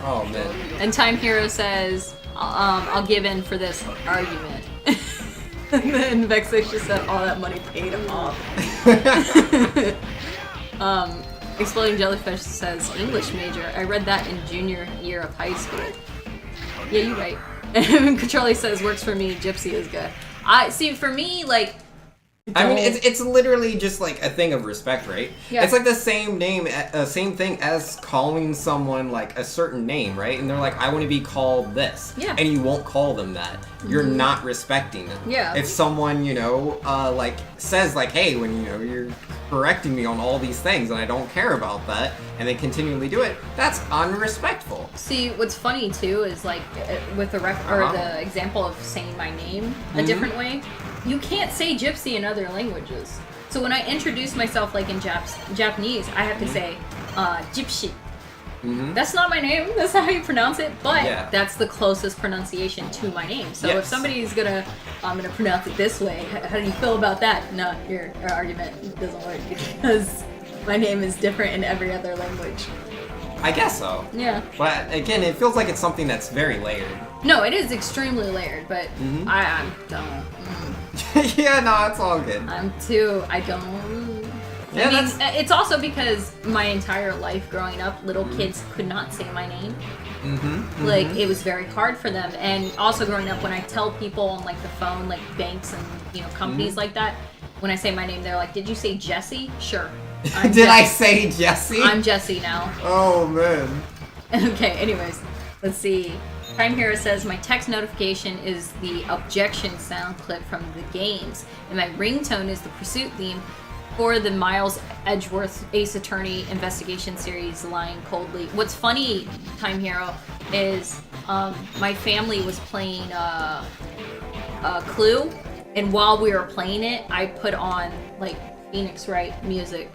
Oh man. And Time Hero says, I'll give in for this argument. And then Vexatious said all that money paid him off. Exploding Jellyfish says, English major. I read that in junior year of high school. Yeah, you're right. And Controlly says, works for me. Gypsy is good. See, for me, like... I mean, it's literally just like a thing of respect, right? Yeah. It's like the same same thing as calling someone like a certain name, right? And they're like, I want to be called this. Yeah. And you won't call them that. You're not respecting them. Yeah. If someone, you know, like says like, hey, when you know you're correcting me on all these things and I don't care about that, and they continually do it, that's unrespectful. See, what's funny too is like with the the example of saying my name a different way. You can't say gypsy in other languages. So when I introduce myself like in Japanese, I have to say gypsy. That's not my name. That's not how you pronounce it. But that's the closest pronunciation to my name. So if somebody's I'm gonna pronounce it this way, how do you feel about that? No, your argument doesn't work because my name is different in every other language. I guess so. Yeah. But again, it feels like it's something that's very layered. No, it is extremely layered, but I'm dumb. Yeah, no, it's all good. I don't. Yeah, I mean, it's also because my entire life growing up, little kids could not say my name. Like, it was very hard for them. And also growing up, when I tell people on, like, the phone, like, banks and, you know, companies like that, when I say my name, they're like, did you say Jesse? Sure. Did I say Jesse? I'm Jesse now. Oh, man. Okay, anyways, let's see. Prime Hero says, my text notification is the objection sound clip from the games, and my ringtone is the pursuit theme for the Miles Edgeworth Ace Attorney investigation series, Lying Coldly. What's funny, Time Hero, is my family was playing Clue, and while we were playing it, I put on like Phoenix Wright music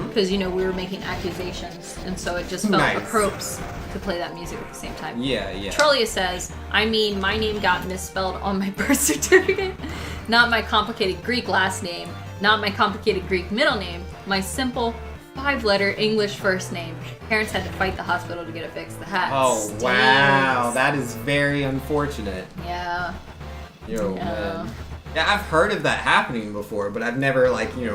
because we were making accusations, and so it just felt appropriate to play that music at the same time. Yeah. Trolia says, I mean, my name got misspelled on my birth certificate, not my complicated Greek last name, not my complicated Greek middle name, my simple 5-letter English first name. Parents had to fight the hospital to get it fixed. The hat stinks. Wow, that is very unfortunate. Yeah. Man. Yeah, I've heard of that happening before, but I've never,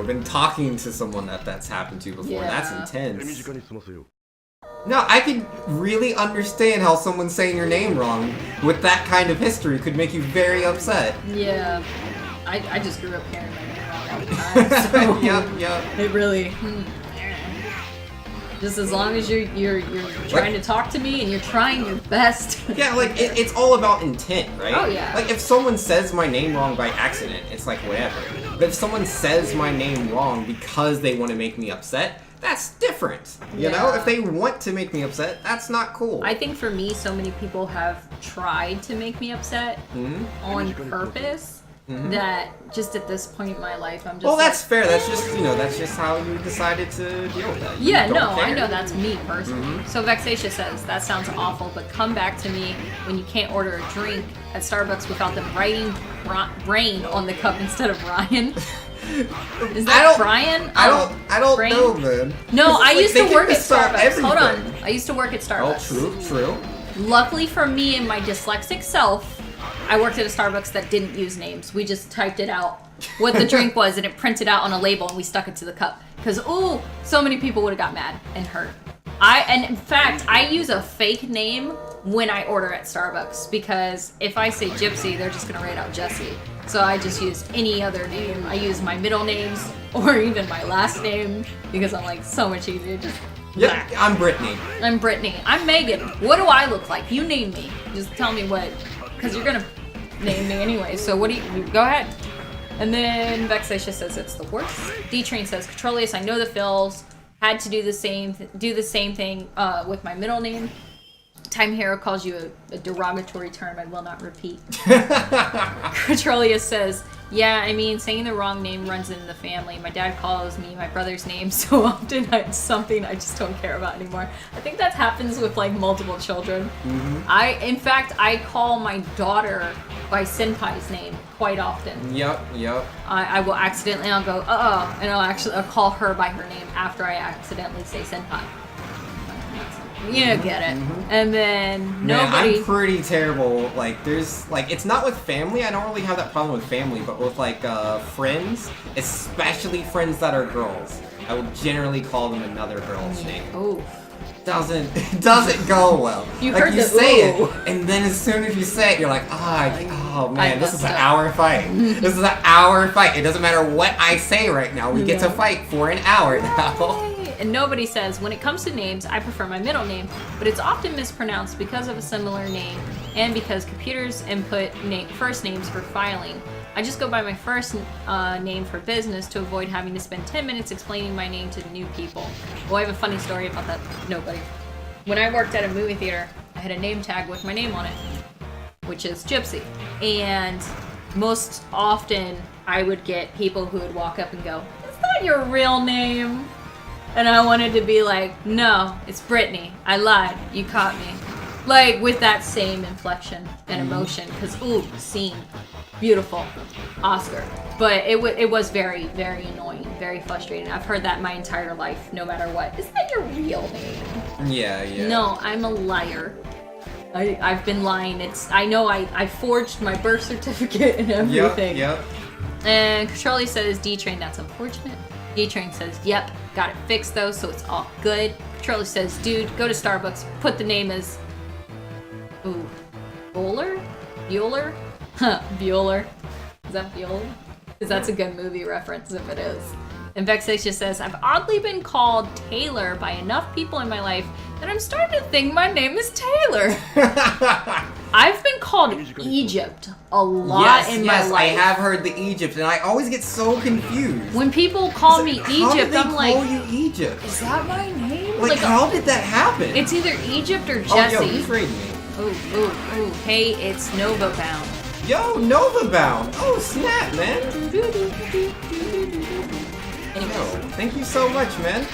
been talking to someone that's happened to before. Yeah. That's intense. No, I can really understand how someone saying your name wrong with that kind of history could make you very upset. Yeah. I just grew up hearing my name wrong all the time, so Yep. it really... Just as long as you're trying to talk to me and you're trying your best. Yeah, it's all about intent, right? Oh, yeah. Like, if someone says my name wrong by accident, it's like, whatever. But if someone says my name wrong because they want to make me upset, that's different. You know? If they want to make me upset, that's not cool. I think for me, so many people have tried to make me upset on purpose. That just at this point in my life, I'm just. Well, that's fair. That's just how you decided to deal with that. Yeah, no, I know that's me personally. So Vexatia says that sounds awful, but come back to me when you can't order a drink at Starbucks without them writing Brain on the cup instead of Ryan. Is that Brian? I don't Brain? know, man. No, I used to work at Starbucks. Everything. Hold on, I used to work at Starbucks. Oh, true. Luckily for me and my dyslexic self, I worked at a Starbucks that didn't use names. We just typed it out, what the drink was, and it printed out on a label, and we stuck it to the cup. Because, so many people would have got mad and hurt. And in fact, I use a fake name when I order at Starbucks, because if I say Gypsy, they're just going to write out Jessie. So I just use any other name. I use my middle names, or even my last name, because I'm like, so much easier. Just Yeah, I'm Brittany. I'm Brittany. I'm Megan. What do I look like? You name me. Just tell me what, because you're going to name me anyway, so what do you go ahead. And then Vexatia says it's the worst. D-Train says, Controlius, I know the fills had to do the same thing with my middle name. Time Hero calls you a derogatory term I will not repeat. Controlius says, yeah, I mean, saying the wrong name runs in the family. My dad calls me my brother's name so often it's something I just don't care about anymore. I think that happens with like multiple children. In fact, I call my daughter by Senpai's name quite often. Yep. I will accidentally, I'll go, and I'll call her by her name after I accidentally say Senpai. You get it. And then nobody... I'm pretty terrible. Like, there's, like, it's not with family. I don't really have that problem with family, but with, like, friends, especially friends that are girls, I will generally call them another girl's name. Oh. It doesn't go well. You like, heard you the say ooh. it, and then as soon as you say it, you're like, oh man, this is an hour fight. This is an hour fight. It doesn't matter what I say right now. We get to fight for an hour now. And nobody says, when it comes to names, I prefer my middle name, but it's often mispronounced because of a similar name and because computers input first names for filing. I just go by my first name for business to avoid having to spend 10 minutes explaining my name to new people. Well, I have a funny story about that. Nobody. When I worked at a movie theater, I had a name tag with my name on it, which is Gypsy. And most often, I would get people who would walk up and go, "Is that your real name?" And I wanted to be like, "No, it's Brittany. I lied. You caught me." Like, with that same inflection and emotion. Because, scene. Beautiful. Oscar. But it was very, very annoying. Very frustrating. I've heard that my entire life, no matter what. Is that your real name? Yeah. No, I'm a liar. I've been lying. I know I forged my birth certificate and everything. Yep. And Charlie says, D-Train, that's unfortunate. D-Train says, yep, got it fixed though, so it's all good. Charlie says, dude, go to Starbucks, put the name as... Bueller? Bueller. Is that Bueller? Because that's a good movie reference if it is. And Vexatia says, I've oddly been called Taylor by enough people in my life that I'm starting to think my name is Taylor. I've been called Egypt a lot in my life. I have heard the Egypt, and I always get so confused. When people call me Egypt, I'm like, how did they call you Egypt? Is that my name? Like how did that happen? It's either Egypt or Jesse. Oh, yo, he's raiding me. Ooh. Hey, it's Nova Bound. Yo, Nova Bound. Oh, snap, man. Anyways. Yo, thank you so much, man.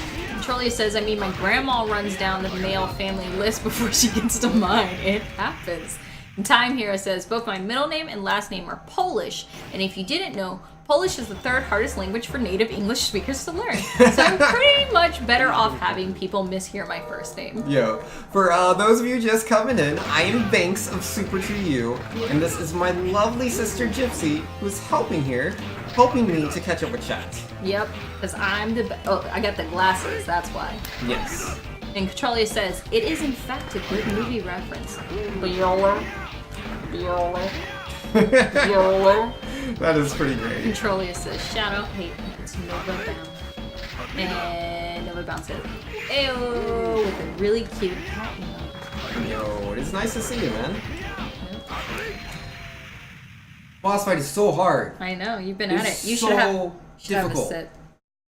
Charlie says, my grandma runs down the male family list before she gets to mine. It happens. And Time Hero says, both my middle name and last name are Polish. And if you didn't know, Polish is the third hardest language for native English speakers to learn. So I'm pretty much better off having people mishear my first name. Yo, for those of you just coming in, I am Banks of SuperTwoU, and this is my lovely sister Gypsy, who's helping me to catch up with chat. Yep, because I'm I got the glasses, that's why. Yes. And Catrolia says, it is in fact a good movie reference. Bueller. That is pretty great. Catrolia says, shout out, hey, it's Nova Bound. And Nova Bound says, ew, with a really cute cat emoji. Yo, it is nice to see you, man. Boss fight is so hard. I know, you've been at it. You so should have difficult. a sip.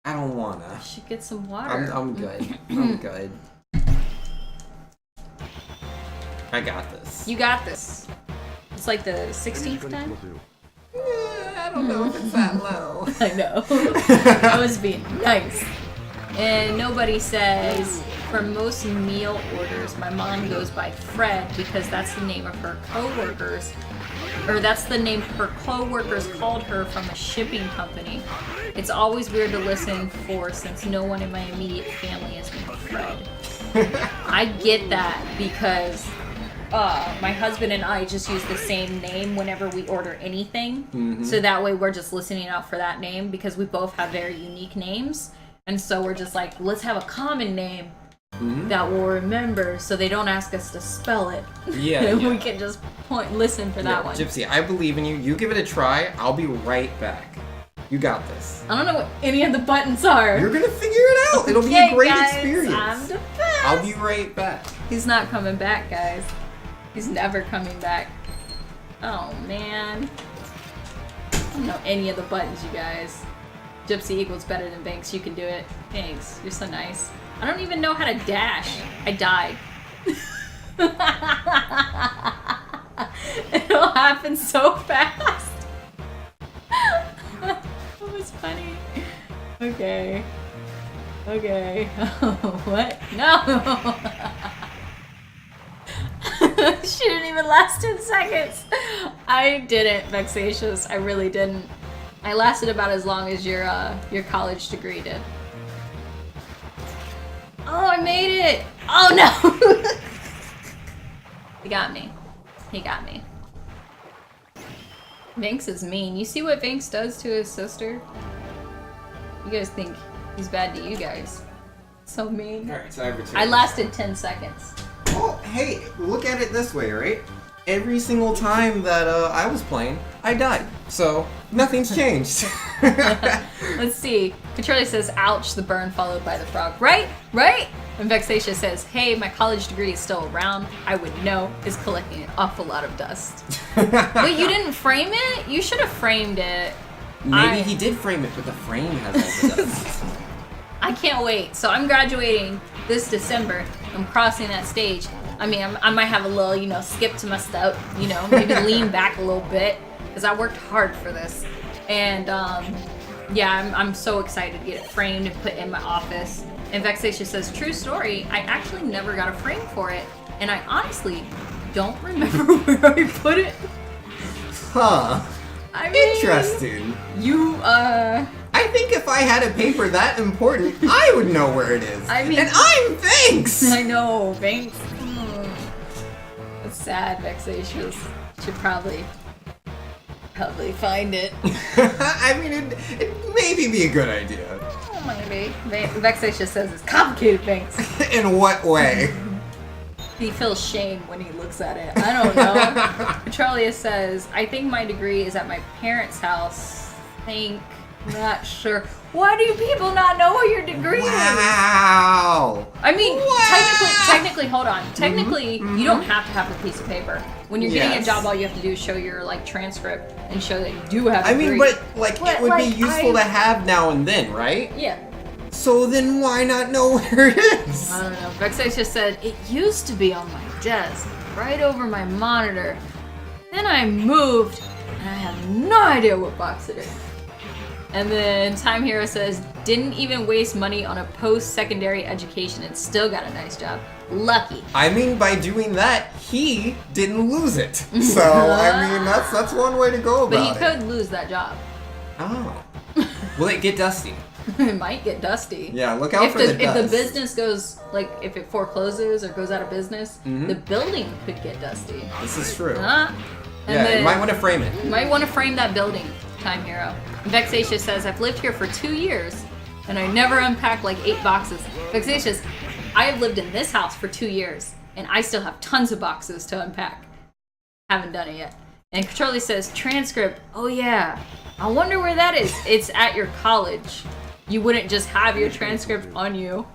I don't wanna. You should get some water. I'm good. I'm good. I got this. You got this. It's like the 16th time? I don't know if it's that low. I know. I was being nice. And nobody says, for most meal orders, my mom goes by Fred because that's the name of her coworkers. Or that's the name her co-workers called her from a shipping company. It's always weird to listen for since no one in my immediate family is named Fred. I get that because my husband and I just use the same name whenever we order anything. Mm-hmm. So that way we're just listening out for that name because we both have very unique names. And so we're just like, let's have a common name. Mm-hmm. That we'll remember so they don't ask us to spell it. Yeah. We can just listen for that one. Gypsy, I believe in you. You give it a try. I'll be right back. You got this. I don't know what any of the buttons are. You're gonna figure it out. It'll be a great experience. I'm the best. I'll be right back. He's not coming back, guys. He's never coming back. Oh, man. I don't know any of the buttons, you guys. Gypsy equals better than Banks. You can do it. Thanks. You're so nice. I don't even know how to dash. I died. It all happened so fast. That was funny. Okay. What? No! She didn't even last 10 seconds. I didn't, Vexatious. I really didn't. I lasted about as long as your college degree did. Oh, I made it! Oh no! He got me. Banks is mean. You see what Banks does to his sister? You guys think he's bad to you guys. So mean. Alright, so I lasted 10 seconds. Well, hey, look at it this way, right? Every single time that I was playing, I died. So, nothing's changed. Let's see. Petrolia says, ouch, the burn followed by the frog. Right? And Vexatia says, hey, my college degree is still around. I would know. Is collecting an awful lot of dust. Wait, you didn't frame it? You should have framed it. Maybe he did frame it, but the frame has all the dust. I can't wait. So I'm graduating this December. I'm crossing that stage. I mean, I might have a little, skip to my step, maybe lean back a little bit because I worked hard for this. And yeah, I'm so excited to get it framed and put in my office. And Vexatia says, true story, I actually never got a frame for it. And I honestly don't remember where I put it. Huh. I mean, interesting. I think if I had a paper that important, I would know where it is. I mean, and I'm Banks! I know, Banks. It's sad, Vexatious. Should probably find it. I mean, it maybe be a good idea. Oh, maybe. Vexatious says it's complicated, Banks. In what way? He feels shame when he looks at it. I don't know. Petrolia says, I think my degree is at my parents' house. Not sure. Why do people not know what your degree is? Wow. I mean, technically, hold on. Technically, you don't have to have a piece of paper. When you're getting a job, all you have to do is show your like transcript and show that you do have a degree. I mean, but like it would be useful to have now and then, right? Yeah. So then why not know where it is? I don't know. Vexatious said, it used to be on my desk, right over my monitor. Then I moved, and I have no idea what box it is. And then Time Hero says, didn't even waste money on a post-secondary education and still got a nice job. Lucky. I mean, by doing that, he didn't lose it. So, I mean, that's one way to go about it. But he could lose that job. Oh. Will it get dusty? It might get dusty. Yeah, look out for the dust. If the business goes, like, if it forecloses or goes out of business, the building could get dusty. This is true. And yeah, you might want to frame it. You might want to frame that building, Time Hero. Vexatious says, I've lived here for 2 years, and I never unpacked like 8 boxes. Vexatious, I have lived in this house for 2 years, and I still have tons of boxes to unpack. Haven't done it yet. And Controlly says, transcript, oh yeah, I wonder where that is. It's at your college. You wouldn't just have your transcript on you.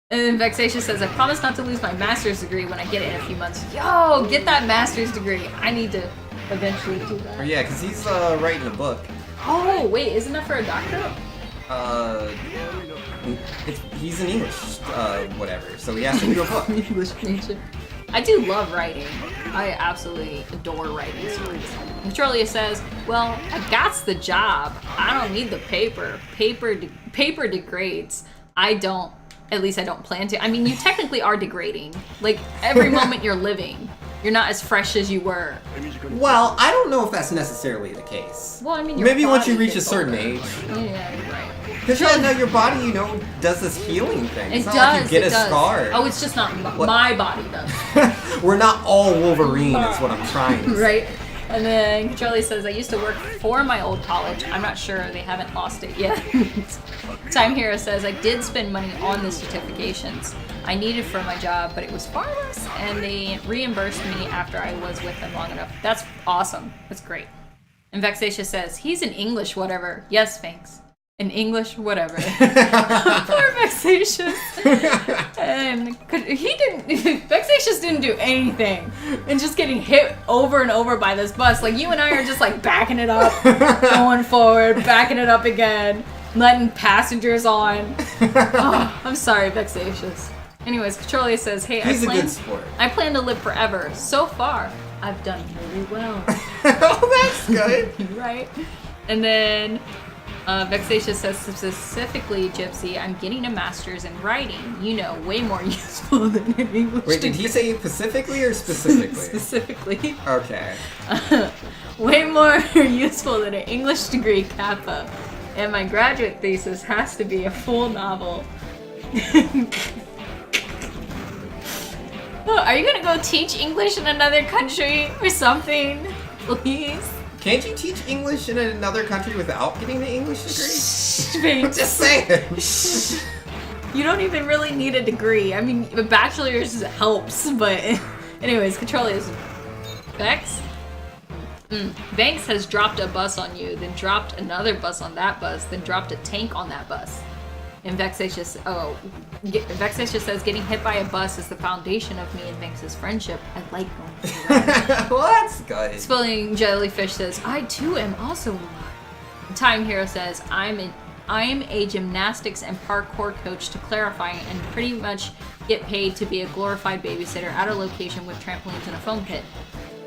And then Vexatious says, I promise not to lose my master's degree when I get it in a few months. Yo, get that master's degree. I need to eventually do that. Oh, yeah, because he's writing a book. Oh, wait, isn't that for a doctorate? He's in English, whatever, so he has to do a book. English major. I do love writing. I absolutely adore writing stories. Controlia says, well, I got's the job. I don't need the paper. Paper degrades. At least I don't plan to. I mean, you technically are degrading. Like, every moment you're living, you're not as fresh as you were. Well, I don't know if that's necessarily the case. Well, I mean, maybe once you reach a certain age. Yeah, you're right. Because you know your body, does this healing thing. It's not like you get a scar. Oh, it's just not my body does. We're not all Wolverine, is what I'm trying to say. Right. And then Charlie says, I used to work for my old college. I'm not sure they haven't lost it yet. Time Hero says, I did spend money on the certifications I needed for my job, but it was far less, and they reimbursed me after I was with them long enough. That's awesome. That's great. And Vexatious says, he's an English whatever. Yes, thanks. An English whatever. Poor Vexatious. And Vexatious didn't do anything. And just getting hit over and over by this bus. Like, you and I are just like backing it up, going forward, backing it up again, letting passengers on. Oh, I'm sorry, Vexatious. Anyways, Controlia says, hey, He's a good sport. I plan to live forever. So far, I've done really well. Oh, that's good. Right? And then Vexatious says, specifically, Gypsy, I'm getting a master's in writing. Way more useful than an English Wait, degree. did he say specifically or specifically? Specifically. Okay. Way more useful than an English degree, Kappa. And my graduate thesis has to be a full novel. Oh, are you gonna go teach English in another country or something? Please? Can't you teach English in another country without getting the English degree? I'm just saying. You don't even really need a degree. I mean, a bachelor's helps, but anyways, Controlius. Vex? Banks has dropped a bus on you, then dropped another bus on that bus, then dropped a tank on that bus. And Vexatious says, getting hit by a bus is the foundation of me and Banks' friendship. I like going through that. Well, that's good. Spilling Jellyfish says, I too am also alive. Time Hero says, I am a gymnastics and parkour coach, to clarify, and pretty much get paid to be a glorified babysitter at a location with trampolines and a foam pit.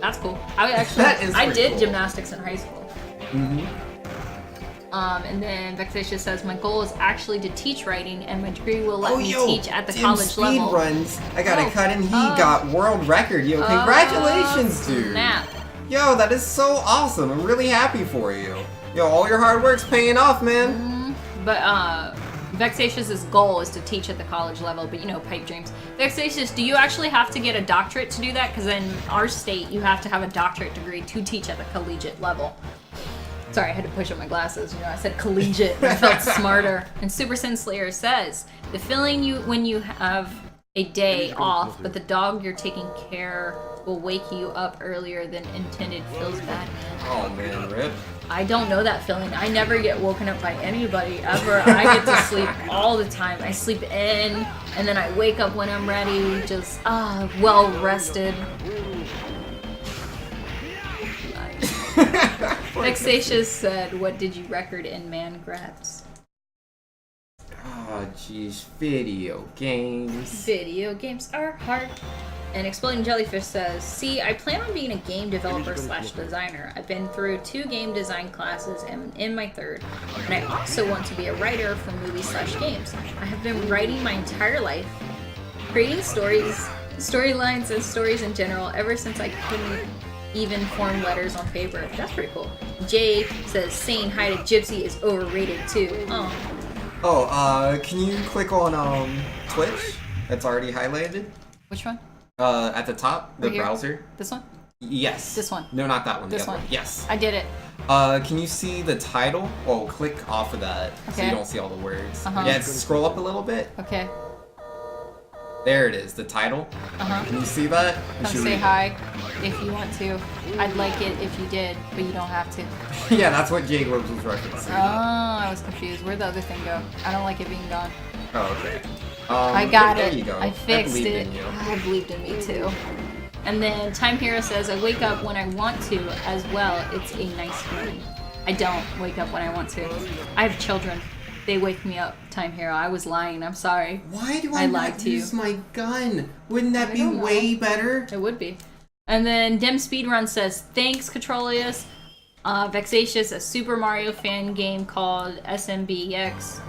That's cool. I did cool. Gymnastics in high school. Mm-hmm. And then Vexatious says, my goal is actually to teach writing, and my degree will let me teach at the college level. Speed runs. I got a cut, and he got world record. Yo, congratulations, dude. Snap. Yo, that is so awesome. I'm really happy for you. Yo, all your hard work's paying off, man. But Vexatious's goal is to teach at the college level, but pipe dreams. Vexatious, do you actually have to get a doctorate to do that? Because in our state, you have to have a doctorate degree to teach at the collegiate level. Sorry, I had to push up my glasses. I said collegiate, and I felt smarter. And Super Sin Slayer says, the feeling when you have a day off, but the dog you're taking care will wake you up earlier than intended feels bad. Oh man, rip. I don't know that feeling. I never get woken up by anybody ever. I get to sleep all the time. I sleep in, and then I wake up when I'm ready, just well rested. Vexatious said, "What did you record in Mangrats?" Oh, jeez, video games. Video games are hard. And Exploding Jellyfish says, "See, I plan on being a game developer / designer. I've been through 2 game design classes and in my 3rd. And I also want to be a writer for movies / games. I have been writing my entire life, creating stories, storylines, and stories in general ever since I couldn't even form letters on paper." That's pretty cool. Jay says, "Saying hi to Gypsy is overrated too." Oh. Can you click on Twitch? That's already highlighted. Which one? At the top, the Right here? browser. This one? Yes. This one? No, not that one. This the other one? Yes. I did it. Can you see the title? Oh, click off of that so you don't see all the words. Yeah, scroll up a little bit. Okay. There it is, the title. Can you see that? Come say hi if you want to. I'd like it if you did, but you don't have to. Yeah, that's what Jake was referencing. Oh, I was confused. Where'd the other thing go? I don't like it being gone. Oh, okay. I got there it. You go. I fixed it. In you. I believed in me too. And then Time Hero says, "I wake up when I want to as well. It's a nice feeling." I don't wake up when I want to. I have children. They wake me up, Time Hero. I was lying. I'm sorry. Why do I not use my gun? Wouldn't that be way better? It would be. And then Dim Speedrun says, "Thanks, Controlius." Vexatious, a Super Mario fan game called SMBX.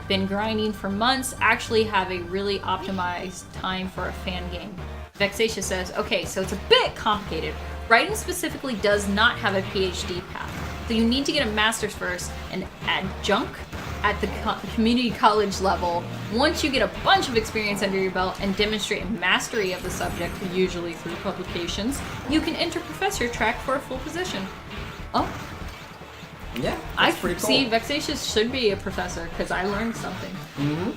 Been grinding for months. Actually have a really optimized time for a fan game. Vexatious says, "Okay, so it's a bit complicated. Writing specifically does not have a PhD path. So you need to get a master's first and adjunct at the community college level. Once you get a bunch of experience under your belt and demonstrate mastery of the subject, usually through publications, you can enter professor track for a full position." Oh. Yeah, that's pretty cool. See, Vexatious should be a professor because I learned something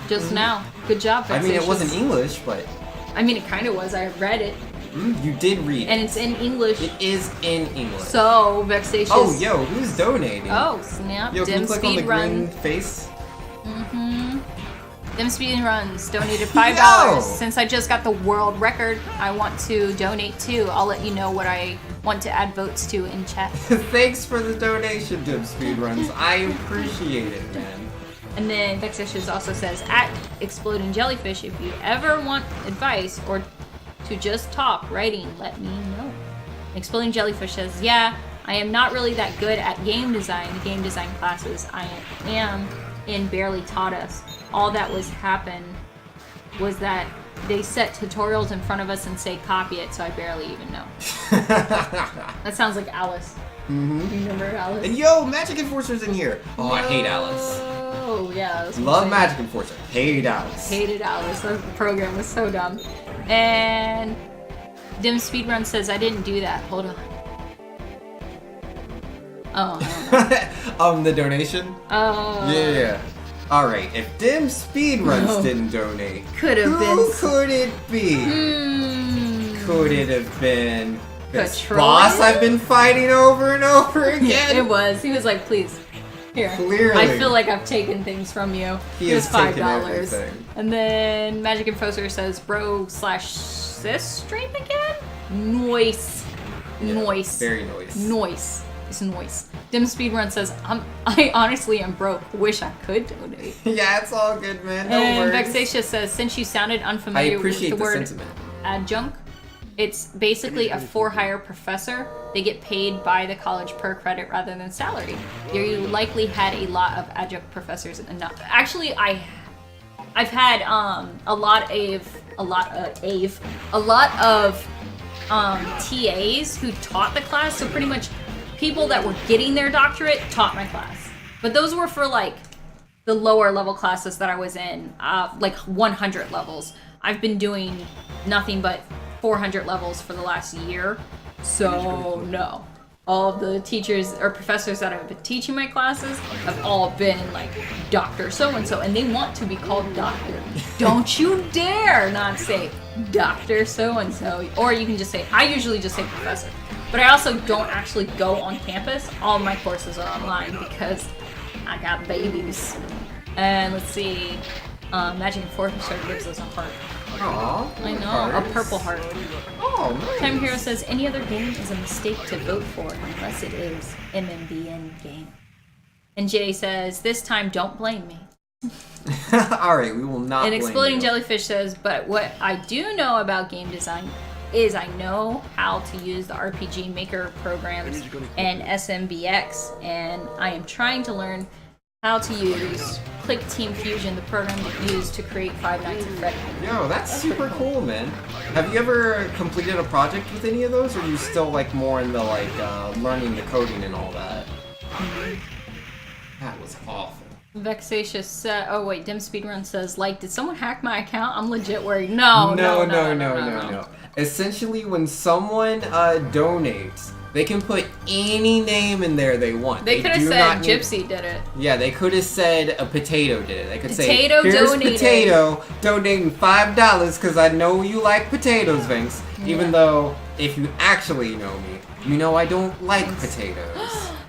just now. Good job, Vexatious. I mean, it wasn't English, but... I mean, it kind of was. I read it. You did read it. And it's in English. It is in English. So, Vexatious... Oh, yo, who's donating? Oh, snap. Yo, can you click on the green face? Dim Speedruns donated $5. Since I just got the world record, I want to donate too. I'll let you know what I want to add votes to in chat. Thanks for the donation, Dim Speedruns. I appreciate it, man. And then Vexatious also says, "At Exploding Jellyfish, if you ever want advice or to just talk writing, let me know." Exploding Jellyfish says, "Yeah, I am not really that good at game design. The game design classes I am in barely taught us. All that happened was that they set tutorials in front of us and say copy it, so I barely even know." That sounds like Alice. You remember Alice? And yo, Magic Enforcer's in here. Oh, I hate Alice. Oh, yeah. Love Magic Enforcer. Hate Alice. Hated Alice. The program was so dumb. And Dim Speedrun says, "I didn't do that." Hold on. Oh, I don't know. The donation? Oh. Yeah. Alright, if Dim Speedruns didn't donate, could have been. Who could it be? Could it have been this boss I've been fighting over and over again? It was. He was like, "Please, here." Clearly. I feel like I've taken things from you. Here's $5. And then Magic Enforcer says, "Bro/sis stream again?" Noise. Yeah, Noise. Very noise. Noise. It's noise. Dim Speedrun says, I honestly am broke. Wish I could donate." Yeah, it's all good, man. No And worries. Vexatious says, "Since you sounded unfamiliar with the word sentiment. adjunct, it's basically a for-hire professor. They get paid by the college per credit rather than salary. You likely had a lot of adjunct professors." Actually, I've had a lot of TAs who taught the class. So pretty much people that were getting their doctorate taught my class. But those were for like the lower level classes that I was in, like 100 levels. I've been doing nothing but 400 levels for the last year. So no. All of the teachers or professors that have been teaching my classes have all been like Dr. So-and-so, and they want to be called doctor. Don't you dare not say Dr. So-and-so. Or you can just say, I usually just say professor. But I also don't actually go on campus. All my courses are online because I got babies. And let's see. Magic Enforcer gives us a heart. Aww. I know, hearts. a purple heart. Oh, nice. Time Hero says any other game is a mistake to vote for unless it is MMBN game. And Jay says this time don't blame me. All right, we will not. And Exploding blame you. Jellyfish says, but what I do know about game design is I know how to use the RPG Maker programs and SMBX, and I am trying to learn how to use Click Team Fusion, the program used to create Five Nights at Freddy's. Yo, that's super cool, man. Have you ever completed a project with any of those, or are you still like more in the like learning the coding and all that? That was awful. Vexatious said, oh wait, Dim Speedrun says, like, did someone hack my account? I'm legit worried. No. No. Essentially, when someone donates, they can put any name in there they want. They could have said Gypsy did it. Yeah, they could have said a potato did it. They could Potato say, here's donated. Potato donating $5 because I know you like potatoes, Vince. Yeah. Even though, if you actually know me, you know I don't like potatoes.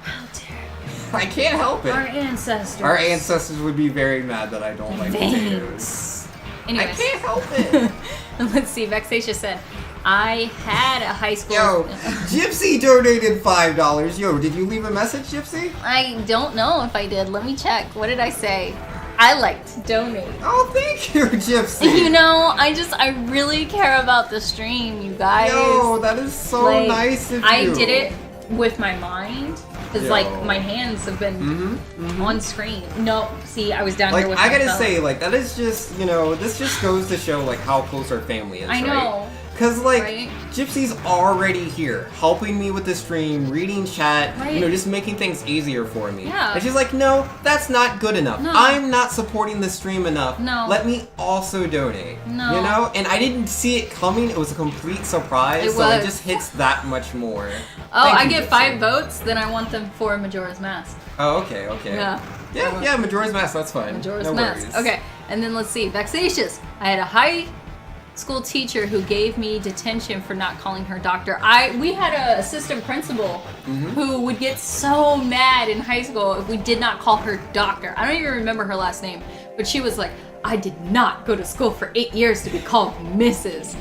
How dare I can't help it. our ancestors. Our ancestors would be very mad that I don't like potatoes. Anyways. I can't help it. Let's see, Vexatious said, I had a high school... Yo, Gypsy donated $5. Yo, did you leave a message, Gypsy? I don't know if I did. Let me check. What did I say? I like to donate. Oh, thank you, Gypsy. You know, I really care about the stream, you guys. Yo, that is so Like, nice of you. I did it with my mind. Because, Yo. like, my hands have been on screen. No, see, I was down Like, here with I my gotta phone. say, like, that is just, you know, this just goes to show, like, how close our family is, I right? know. Because, like, Right? Gypsy's already here, helping me with the stream, reading chat, Right. you know, just making things easier for me. Yeah. And she's like, no, that's not good enough. No. I'm not supporting the stream enough. No. Let me also donate. No. You know? And I didn't see it coming. It was a complete surprise. It so it was. just hits that much more. Oh, Thank I you, get Gypsy. 5 votes, then I want them for Majora's Mask. Oh, okay. Yeah. Yeah, Majora's Mask, that's fine. Majora's no Mask. worries. Okay, and then let's see. Vexatious. I had a high school teacher who gave me detention for not calling her doctor. We had an assistant principal who would get so mad in high school if we did not call her doctor. I don't even remember her last name, but she was like, I did not go to school for 8 years to be called Mrs.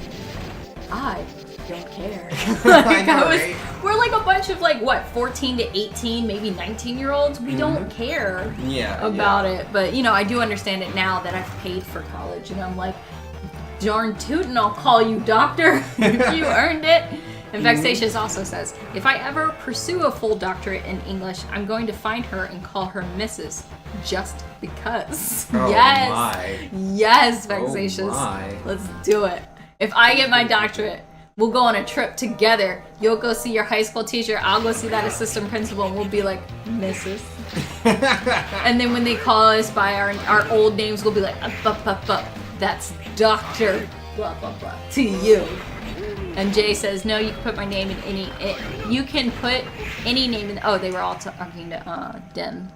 I don't care. I know, right? We're like a bunch of like, what, 14 to 18, maybe 19-year-olds? We don't care about it. But, you know, I do understand it now that I've paid for college. And I'm like, darn tootin', I'll call you doctor if you earned it. And Vexatious also says, if I ever pursue a full doctorate in English, I'm going to find her and call her Mrs. just because. Oh, yes. my. Yes, Vexatious. Oh, my. Let's do it. If I get my doctorate, we'll go on a trip together. You'll go see your high school teacher. I'll go see that assistant principal, and we'll be like, Mrs. And then when they call us by our old names, we'll be like, that's Doctor blah blah blah to you. And Jay says, no, you can put my name in any. You can put any name in. Oh, they were all talking to Dem.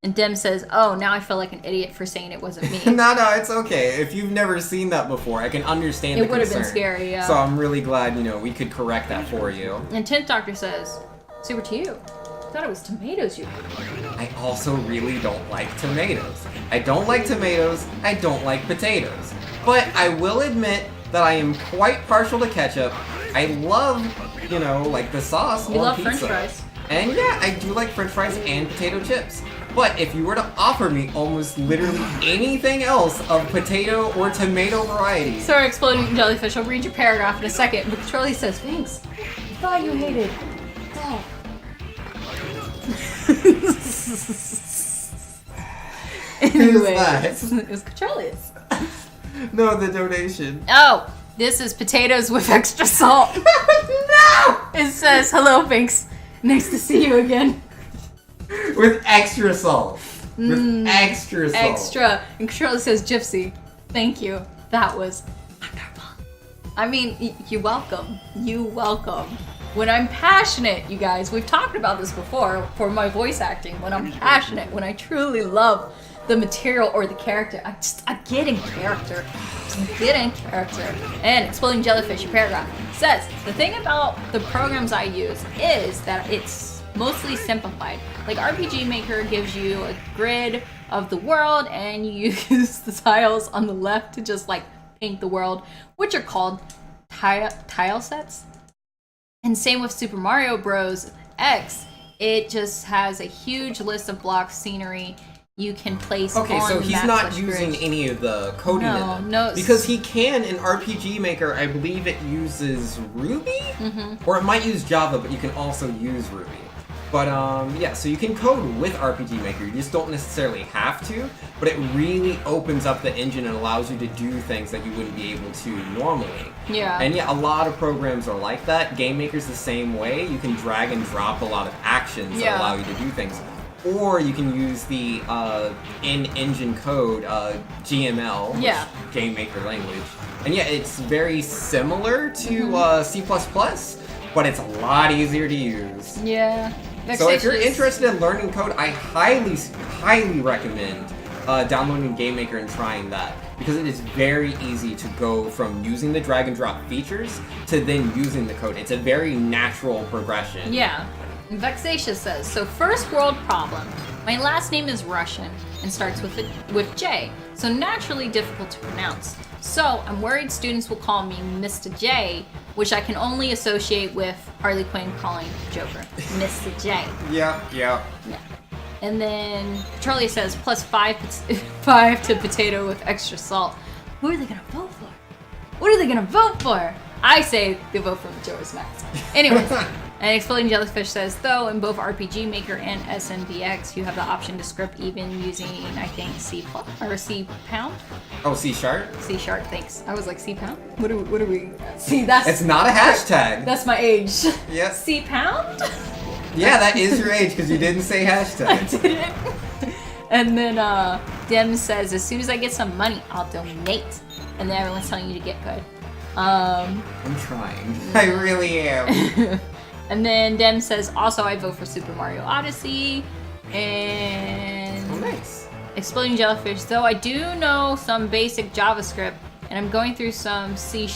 And Dem says, oh, now I feel like an idiot for saying it wasn't me. No, it's okay. If you've never seen that before, I can understand the It would have been concern. scary, yeah. So I'm really glad, you know, we could correct that for you. And 10th Doctor says, SuperTwoU. I thought it was tomatoes you hated. I also really don't like tomatoes. I don't like tomatoes. I don't like potatoes. But I will admit that I am quite partial to ketchup. I love, you know, like the sauce You on love pizza. French fries. And yeah, I do like French fries and potato chips. But if you were to offer me almost literally anything else of potato or tomato variety, Sorry, Exploding Jellyfish. I'll read your paragraph in a second. But Charlie says, thanks. I thought you hated dog. Anyway, that? it's Charlie's. no, the donation. Oh, this is potatoes with extra salt. No! It says, hello, Binks. Nice to see you again. With extra salt. With extra salt. Extra. And Charlie says, Gypsy, thank you. That was wonderful. I mean, you're welcome. You welcome. When I'm passionate, you guys, we've talked about this before for my voice acting. When I'm passionate, when I truly love the material or the character, I get in character. Just get in character. And Exploding Jellyfish, your paragraph, says, the thing about the programs I use is that it's mostly simplified. Like RPG Maker gives you a grid of the world and you use the tiles on the left to just like paint the world, which are called tile sets. And same with Super Mario Bros. X, it just has a huge list of blocks, scenery you can place on the map. Okay, so he's not using any of the coding in them. No. Because he can, in RPG Maker, I believe it uses Ruby? Or it might use Java, but you can also use Ruby. But yeah, so you can code with RPG Maker, you just don't necessarily have to, but it really opens up the engine and allows you to do things that you wouldn't be able to normally. Yeah. And yeah, a lot of programs are like that. Game Maker's the same way. You can drag and drop a lot of actions that allow you to do things. Or you can use the in-engine code, GML, which Game Maker language. And yeah, it's very similar to C++, but it's a lot easier to use. Yeah. So if you're interested in learning code, I highly recommend downloading Game Maker and trying that, because it is very easy to go from using the drag and drop features to then using the code. It's a very natural progression. Yeah. Vexatious says, so first world problem. My last name is Russian and starts with J, so naturally difficult to pronounce. So I'm worried students will call me Mr. J, which I can only associate with Harley Quinn calling Joker Mr. J. Yeah. And then Charlie says, plus five to potato with extra salt. Who are they gonna vote for? What are they gonna vote for? I say they vote for Majora's Mask. Anyways. And Exploding Jellyfish says, though, in both RPG Maker and SNVX, you have the option to script even using, I think, C+ or C pound. Oh, C#? C#, thanks. I was like, C pound? What do we? See, that's... It's not a hashtag. That's my age. Yep. C pound? Yeah, that is your age, because you didn't say hashtag. I didn't. And then Dem says, as soon as I get some money, I'll donate. And then everyone's telling you to get good. I'm trying. I really am. And then Dem says, also I vote for Super Mario Odyssey. And nice. Exploding Jellyfish, though I do know some basic JavaScript, and I'm going through some C#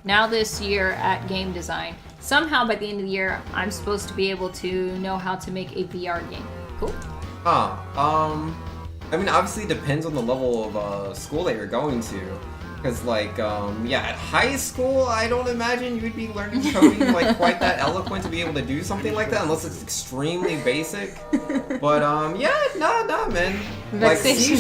now this year at game design. Somehow by the end of the year, I'm supposed to be able to know how to make a VR game. Cool. I mean, obviously it depends on the level of school that you're going to. Because, like, yeah, at high school, I don't imagine you would be learning coding, like, quite that eloquent to be able to do something like that, unless it's extremely basic. But, yeah, nah, man. Like, C#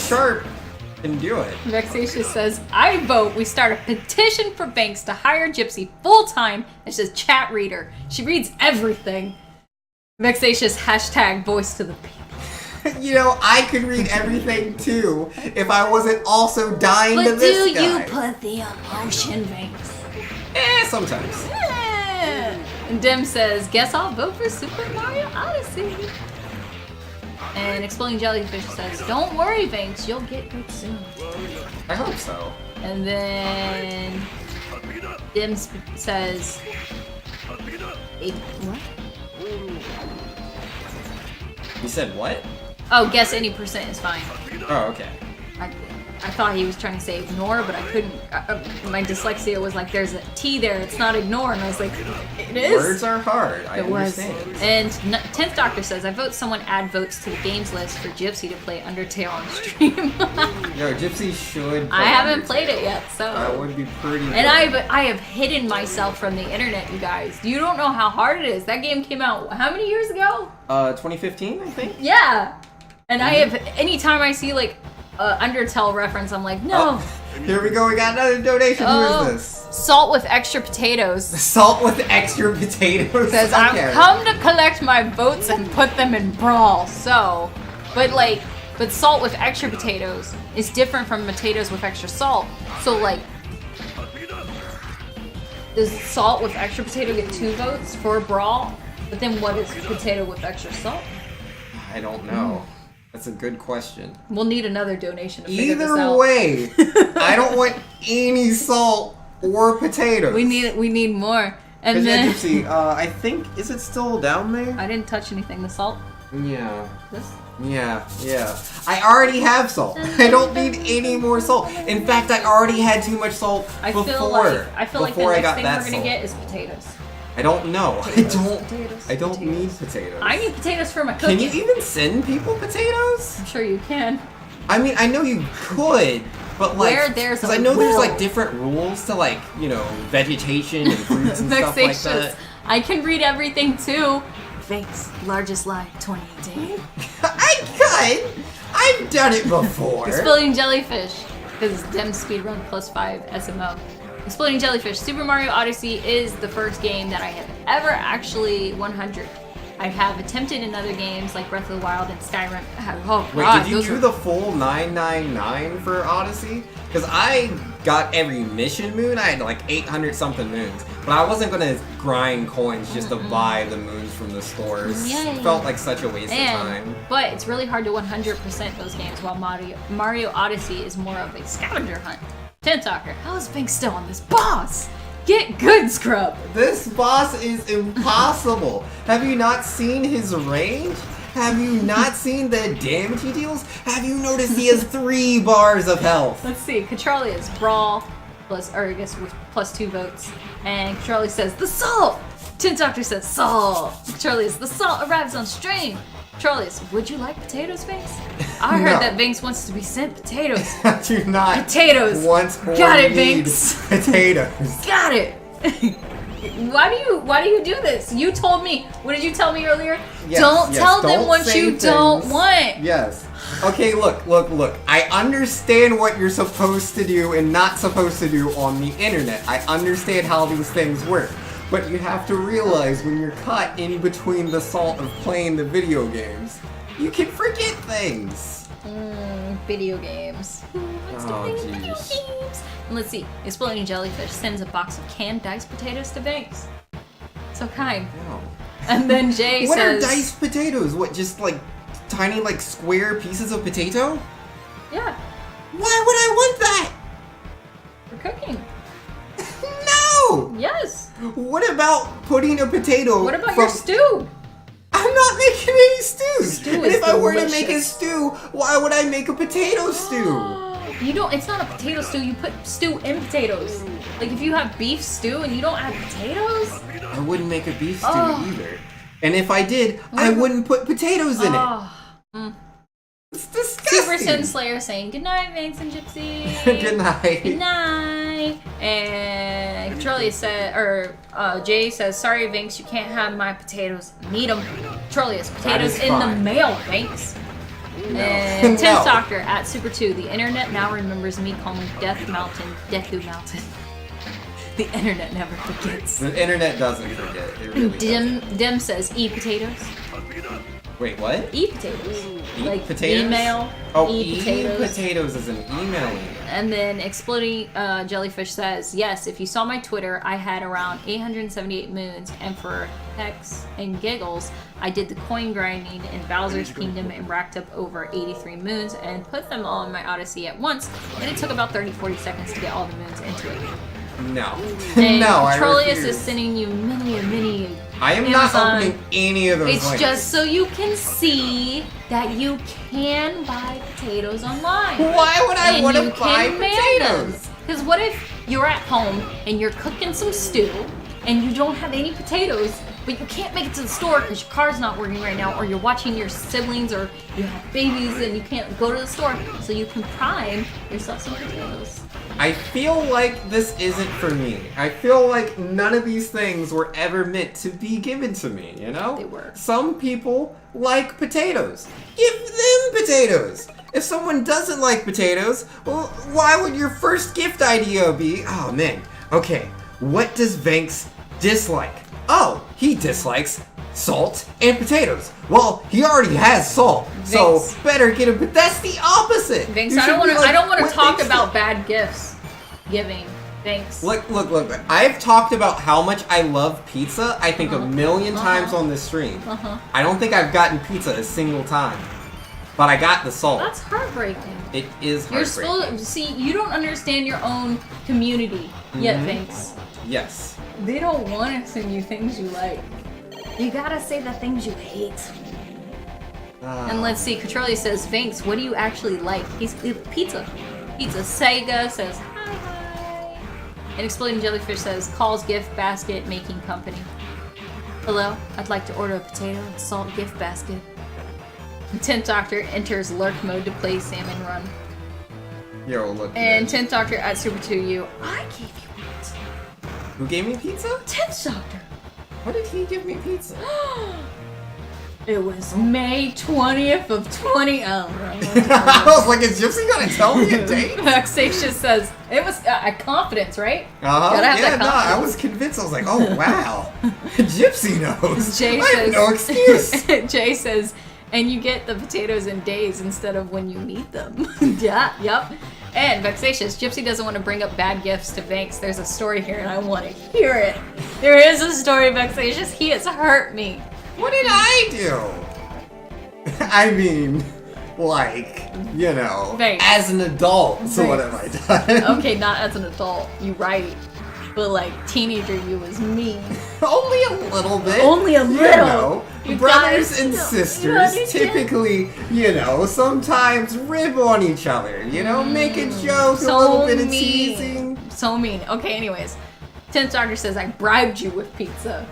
can do it. Vexatious says, I vote we start a petition for banks to hire Gypsy full-time as a chat reader. She reads everything. Vexatious hashtag voice to the people. You know, I could read everything too if I wasn't also dying to this guy. But do you put the emotion, Banks? Sometimes. And Dim says, guess I'll vote for Super Mario Odyssey. And Exploding Jellyfish says, don't worry, Banks, you'll get good soon. I hope so. And then Dim says, what? You said what? Oh, guess any percent is fine. Oh, okay. I thought he was trying to say ignore, but I couldn't. My dyslexia was like, there's a T there, it's not ignore, and I was like, it is. Words are hard, I understand. And 10th Doctor says, I vote someone add votes to the games list for Gypsy to play Undertale on stream. Yo, Gypsy should play I haven't Undertale. Played it yet, so. That would be pretty good. And I have hidden myself from the internet, you guys. You don't know how hard it is. That game came out, how many years ago? 2015, I think? Yeah. And I have, anytime I see like Undertale reference, I'm like, no. Oh, here we go, we got another donation. Who is this? Salt with extra potatoes. Salt with extra potatoes. Says, Okay. I've come to collect my votes and put them in Brawl. So, but salt with extra potatoes is different from potatoes with extra salt. So like, does salt with extra potato get 2 votes for Brawl? But then what is potato with extra salt? I don't know. That's a good question. We'll need another donation to figure this out. Either way, I don't want any salt or potatoes. We need more. And then Gypsy, I think, is it still down there? I didn't touch anything. The salt. Yeah. This. Yeah. I already have salt. I don't need any more salt. In fact, I already had too much salt before. I feel like the next thing we're gonna get is potatoes. I don't know. Potatoes, I don't potatoes. need potatoes. I need potatoes for my cooking. Can you even send people potatoes? I'm sure you can. I mean, I know you could, but like, Where there's because a I know there's rule. like different rules to like, you know, vegetation and fruits and stuff like that. I can read everything too. Fate's largest lie, 2018. I could. I've done it before. Exploding jellyfish. Because Dem speedrun +5 SMO. Exploding jellyfish. Super Mario Odyssey is the first game that I have ever actually 100. I have attempted in other games like Breath of the Wild and Skyrim. Oh, Wait, God, did you do the full 999 for Odyssey? Because I got every mission moon. I had like 800 something moons, but I wasn't gonna grind coins just to buy the moons from the stores. Yeah. It felt like such a waste of time. But it's really hard to 100% those games, while Mario Odyssey is more of a scavenger hunt. Tentalker, how is Pink still on this boss? Get good, Scrub! This boss is impossible. Have you not seen his range? Have you not seen the damage he deals? Have you noticed he has 3 bars of health? Let's see, Catrolius, Brawl, or I guess with +2 votes. And Catrolius says, the salt! Tintoctor says, salt! Catrolius, the salt arrives on stream! Catrolius, would you like potatoes, Vince? I heard No. that Vince wants to be sent potatoes. I do not Potatoes! want or Got it, need Vince! potatoes. Got it! Why do you do this? You told me. What did you tell me earlier? Yes, don't yes, tell them don't what say you don't things. want. Yes. Okay, look. I understand what you're supposed to do and not supposed to do on the internet. I understand how these things work. But you have to realize when you're caught in between the salt of playing the video games, you can forget things. Video games. Who wants to Oh, play video jeez. games? And let's see. Exploding Jellyfish sends a box of canned diced potatoes to Banks. So kind. No. And then Jay What says... are diced potatoes? What, just like tiny like square pieces of potato? Yeah, Why would I want that? for cooking. No! Yes. What about putting a potato What about from... your stew? I'm not making any stews. Stew And is if I were to make a delicious. stew, why would I make a potato stew? You don't, it's not a potato stew, you put stew in potatoes. Like if you have beef stew and you don't add potatoes? I wouldn't make a beef stew Oh. either. And if I did, I wouldn't put potatoes in it. Oh. It's Super Sin disgusting. Slayer saying goodnight, Vince and Gypsy. Good night. Good night. And Trollius said, Jay says, sorry, Vince, you can't have my potatoes. Need them. Trollius, potatoes is in the fine. mail, Vince. No. And No. Tim Doctor at Super2, the internet now remembers me calling Death Mountain Deku Mountain. The internet never forgets. The internet doesn't forget. It really doesn't. Dim says, eat potatoes. Wait, what? Eat potatoes. Eat like potatoes? email, Oh, eat eating potatoes. potatoes is an emailing. And then Exploding Jellyfish says, yes, if you saw my Twitter, I had around 878 moons, and for hex and giggles, I did the coin grinding in Bowser's Kingdom and racked up over 83 moons and put them all in my Odyssey at once, and it took about 30-40 seconds to get all the moons into it. No. And No, I Trollius refuse. is sending you many I am not Amazon. opening any of those It's links. just so you can see that you can buy potatoes online. Why would I And want you to buy can mail them. potatoes? Because what if you're at home and you're cooking some stew and you don't have any potatoes, but you can't make it to the store because your car's not working right now, or you're watching your siblings, or you have babies and you can't go to the store, so you can prime yourself some potatoes. I feel like this isn't for me. I feel like none of these things were ever meant to be given to me, you know? They were. Some people like potatoes. Give them potatoes. If someone doesn't like potatoes, well, why would your first gift idea be, oh man, okay, what does Vanks dislike? Oh, he dislikes salt and potatoes. Well, he already has salt, so Vinks. better get him. But that's the opposite. Thanks. You I should don't want be to. like, I don't want to what talk Vinks about bad gifts giving. Thanks. Look. I've talked about how much I love pizza, I think a million times on this stream. I don't think I've gotten pizza a single time. But I got the salt. That's heartbreaking. It is You're heartbreaking. supposed see. You don't understand your own community yet, Mhm. Thanks. Yes. They don't want to send you things you like. You gotta say the things you hate. And let's see, Catrolli says, Vinks, what do you actually like? He's pizza. Pizza. Sega says, hi. And Exploding Jellyfish says, calls gift basket making company. Hello, I'd like to order a potato and salt gift basket. And 10th Doctor enters lurk mode to play Salmon Run. Yo, look. And 10th Doctor at SuperTwoU, I gave you pizza. Who gave me pizza? 10th Doctor. What did he give me pizza? It was May 20th of 20. I was like, is Gypsy gonna tell me a date? Vexatious says, it was confidence, right? Uh-huh. Gotta have Yeah, that no, I confidence. was convinced. I was like, oh, wow. Gypsy knows. Jay I have says, no excuse. Jay says, and you get the potatoes in days instead of when you need them. Yeah, yep. And Vexatious, Gypsy doesn't want to bring up bad gifts to Vanks. There's a story here and I want to hear it. There is a story, Vexatious. He has hurt me. What did I do? I mean, like, you know, Thanks. as an adult, so what have I done? Okay, not as an adult. You right. But like, teenager you was mean. Only a little bit. Only a You little. know, You brothers guys and don't- you sisters understand? typically, you know, sometimes rib on each other. You know, make a joke, a little bit of teasing. So mean. Okay, anyways. 10th Doctor says, I bribed you with pizza.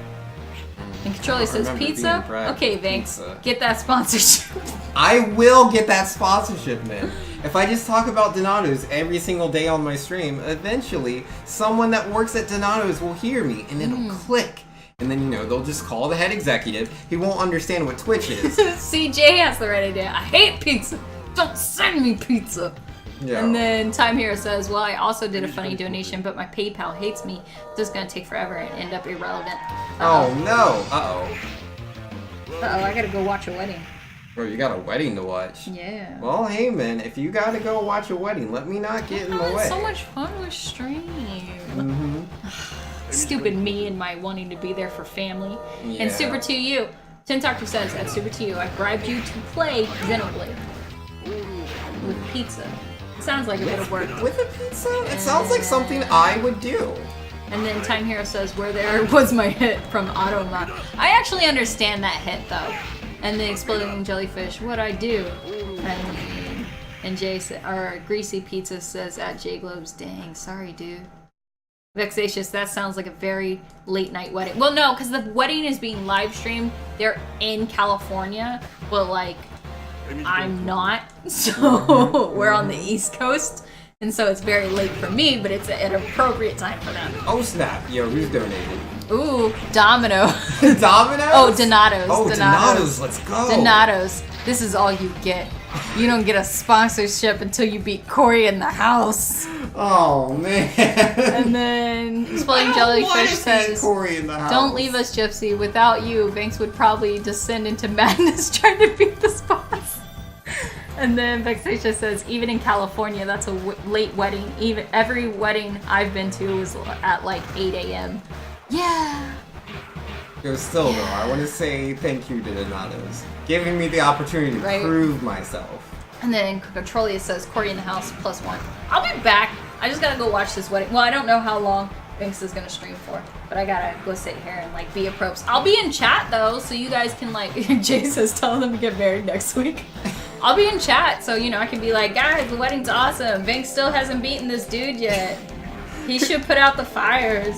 And Catrolli says, remember pizza? being bribed Okay, with thanks. pizza. Get that sponsorship. I will get that sponsorship, man. If I just talk about Donato's every single day on my stream, eventually someone that works at Donato's will hear me and it'll click. And then, you know, they'll just call the head executive. He won't understand what Twitch is. CJ has the right idea. I hate pizza. Don't send me pizza. Yeah. And then Time Hero says, well, I also did a funny donation, but my PayPal hates me. So it's going to take forever and end up irrelevant. Oh, no. Uh-oh. Uh-oh, I got to go watch a wedding. Bro, you got a wedding to watch. Yeah. Well, hey, man, if you gotta go watch a wedding, let me not get in the way. So much fun with stream. Mm-hmm. Stupid me and my wanting to be there for family. Yeah. And SuperTwoU. 10th Doctor says, at SuperTwoU, I bribed you to play Xenoblade. With pizza. Sounds like a bit of work. With a pizza? It sounds like something I would do. And then Time Hero says, where there was my hit from Automa. I actually understand that hit though. And then Exploding Jellyfish, what I do? And Jay or Greasy Pizza says at J Globes, dang, sorry dude. Vexatious, that sounds like a very late night wedding. Well no, because the wedding is being live streamed. They're in California, but like I'm not. So we're on the East Coast. And so it's very late for me, but it's an appropriate time for them. Oh, snap. Yo, who's donated? Ooh, Domino. Domino's? Oh, Donato's. Oh, Donato's. Let's go. Donato's. This is all you get. You don't get a sponsorship until you beat Corey in the house. Oh, man. And then Exploding Jellyfish says, Corey in the house. don't leave us, Gypsy. Without you, Banks would probably descend into madness trying to beat this boss. And then Vexatia says, even in California, that's a late wedding. Even every wedding I've been to was at like 8 a.m. Yeah. Yo, still though, I want to say thank you to Donato's, giving me the opportunity to prove myself. And then Cotrolia says, Corey in the house, +1. I'll be back. I just gotta go watch this wedding. Well, I don't know how long Banks is gonna stream for, but I gotta go sit here and like be a props. I'll be in chat though, so you guys can like, Jay says, tell them to get married next week. I'll be in chat, so you know I can be like, guys, the wedding's awesome. Banks still hasn't beaten this dude yet. He should put out the fires.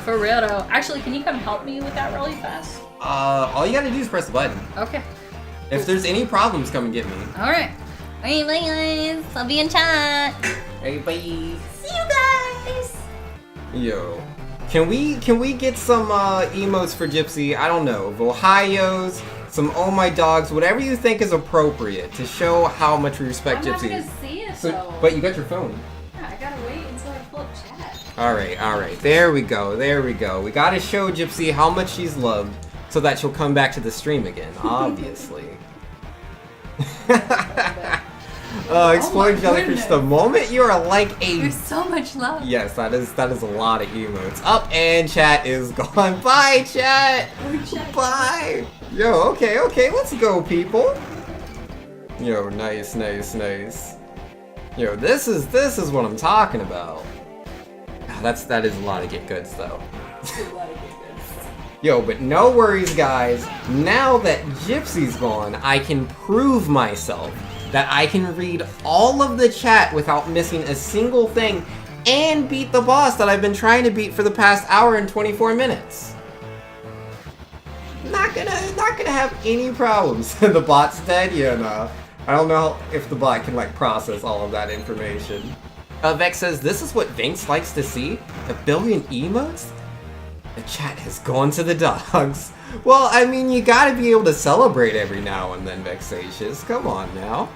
For real though. Actually, can you come help me with that really fast? All you gotta do is press the button. Okay. If there's any problems, come and get me. Alright. Alright, bye guys. I'll be in chat. Hey, bye. See you guys. Yo. Can we get some emotes for Gypsy? I don't know. Ohio's, some oh my dogs, whatever you think is appropriate to show how much we respect I'm Gypsy. not gonna see it So, though. but you got your phone. Yeah, I gotta wait until I pull up chat. Alright. There we go. We gotta show Gypsy how much she's loved so that she'll come back to the stream again, obviously. Exploding Jellyfish, goodness. the moment you are like a... There's so much love. Yes, that is a lot of emotes. Up and chat is gone. Bye, chat! Bye! Yo, okay, let's go, people. Yo, nice. Yo, this is what I'm talking about. That is a lot of get goods though. Yo, but no worries, guys. Now that Gypsy's gone, I can prove myself that I can read all of the chat without missing a single thing and beat the boss that I've been trying to beat for the past hour and 24 minutes. Not gonna have any problems. The bot's dead? Yeah, no. I don't know if the bot can, like, process all of that information. Vex says, this is what Vinx likes to see? 1 billion emotes? The chat has gone to the dogs. Well, I mean, you gotta be able to celebrate every now and then, Vexatious. Come on now.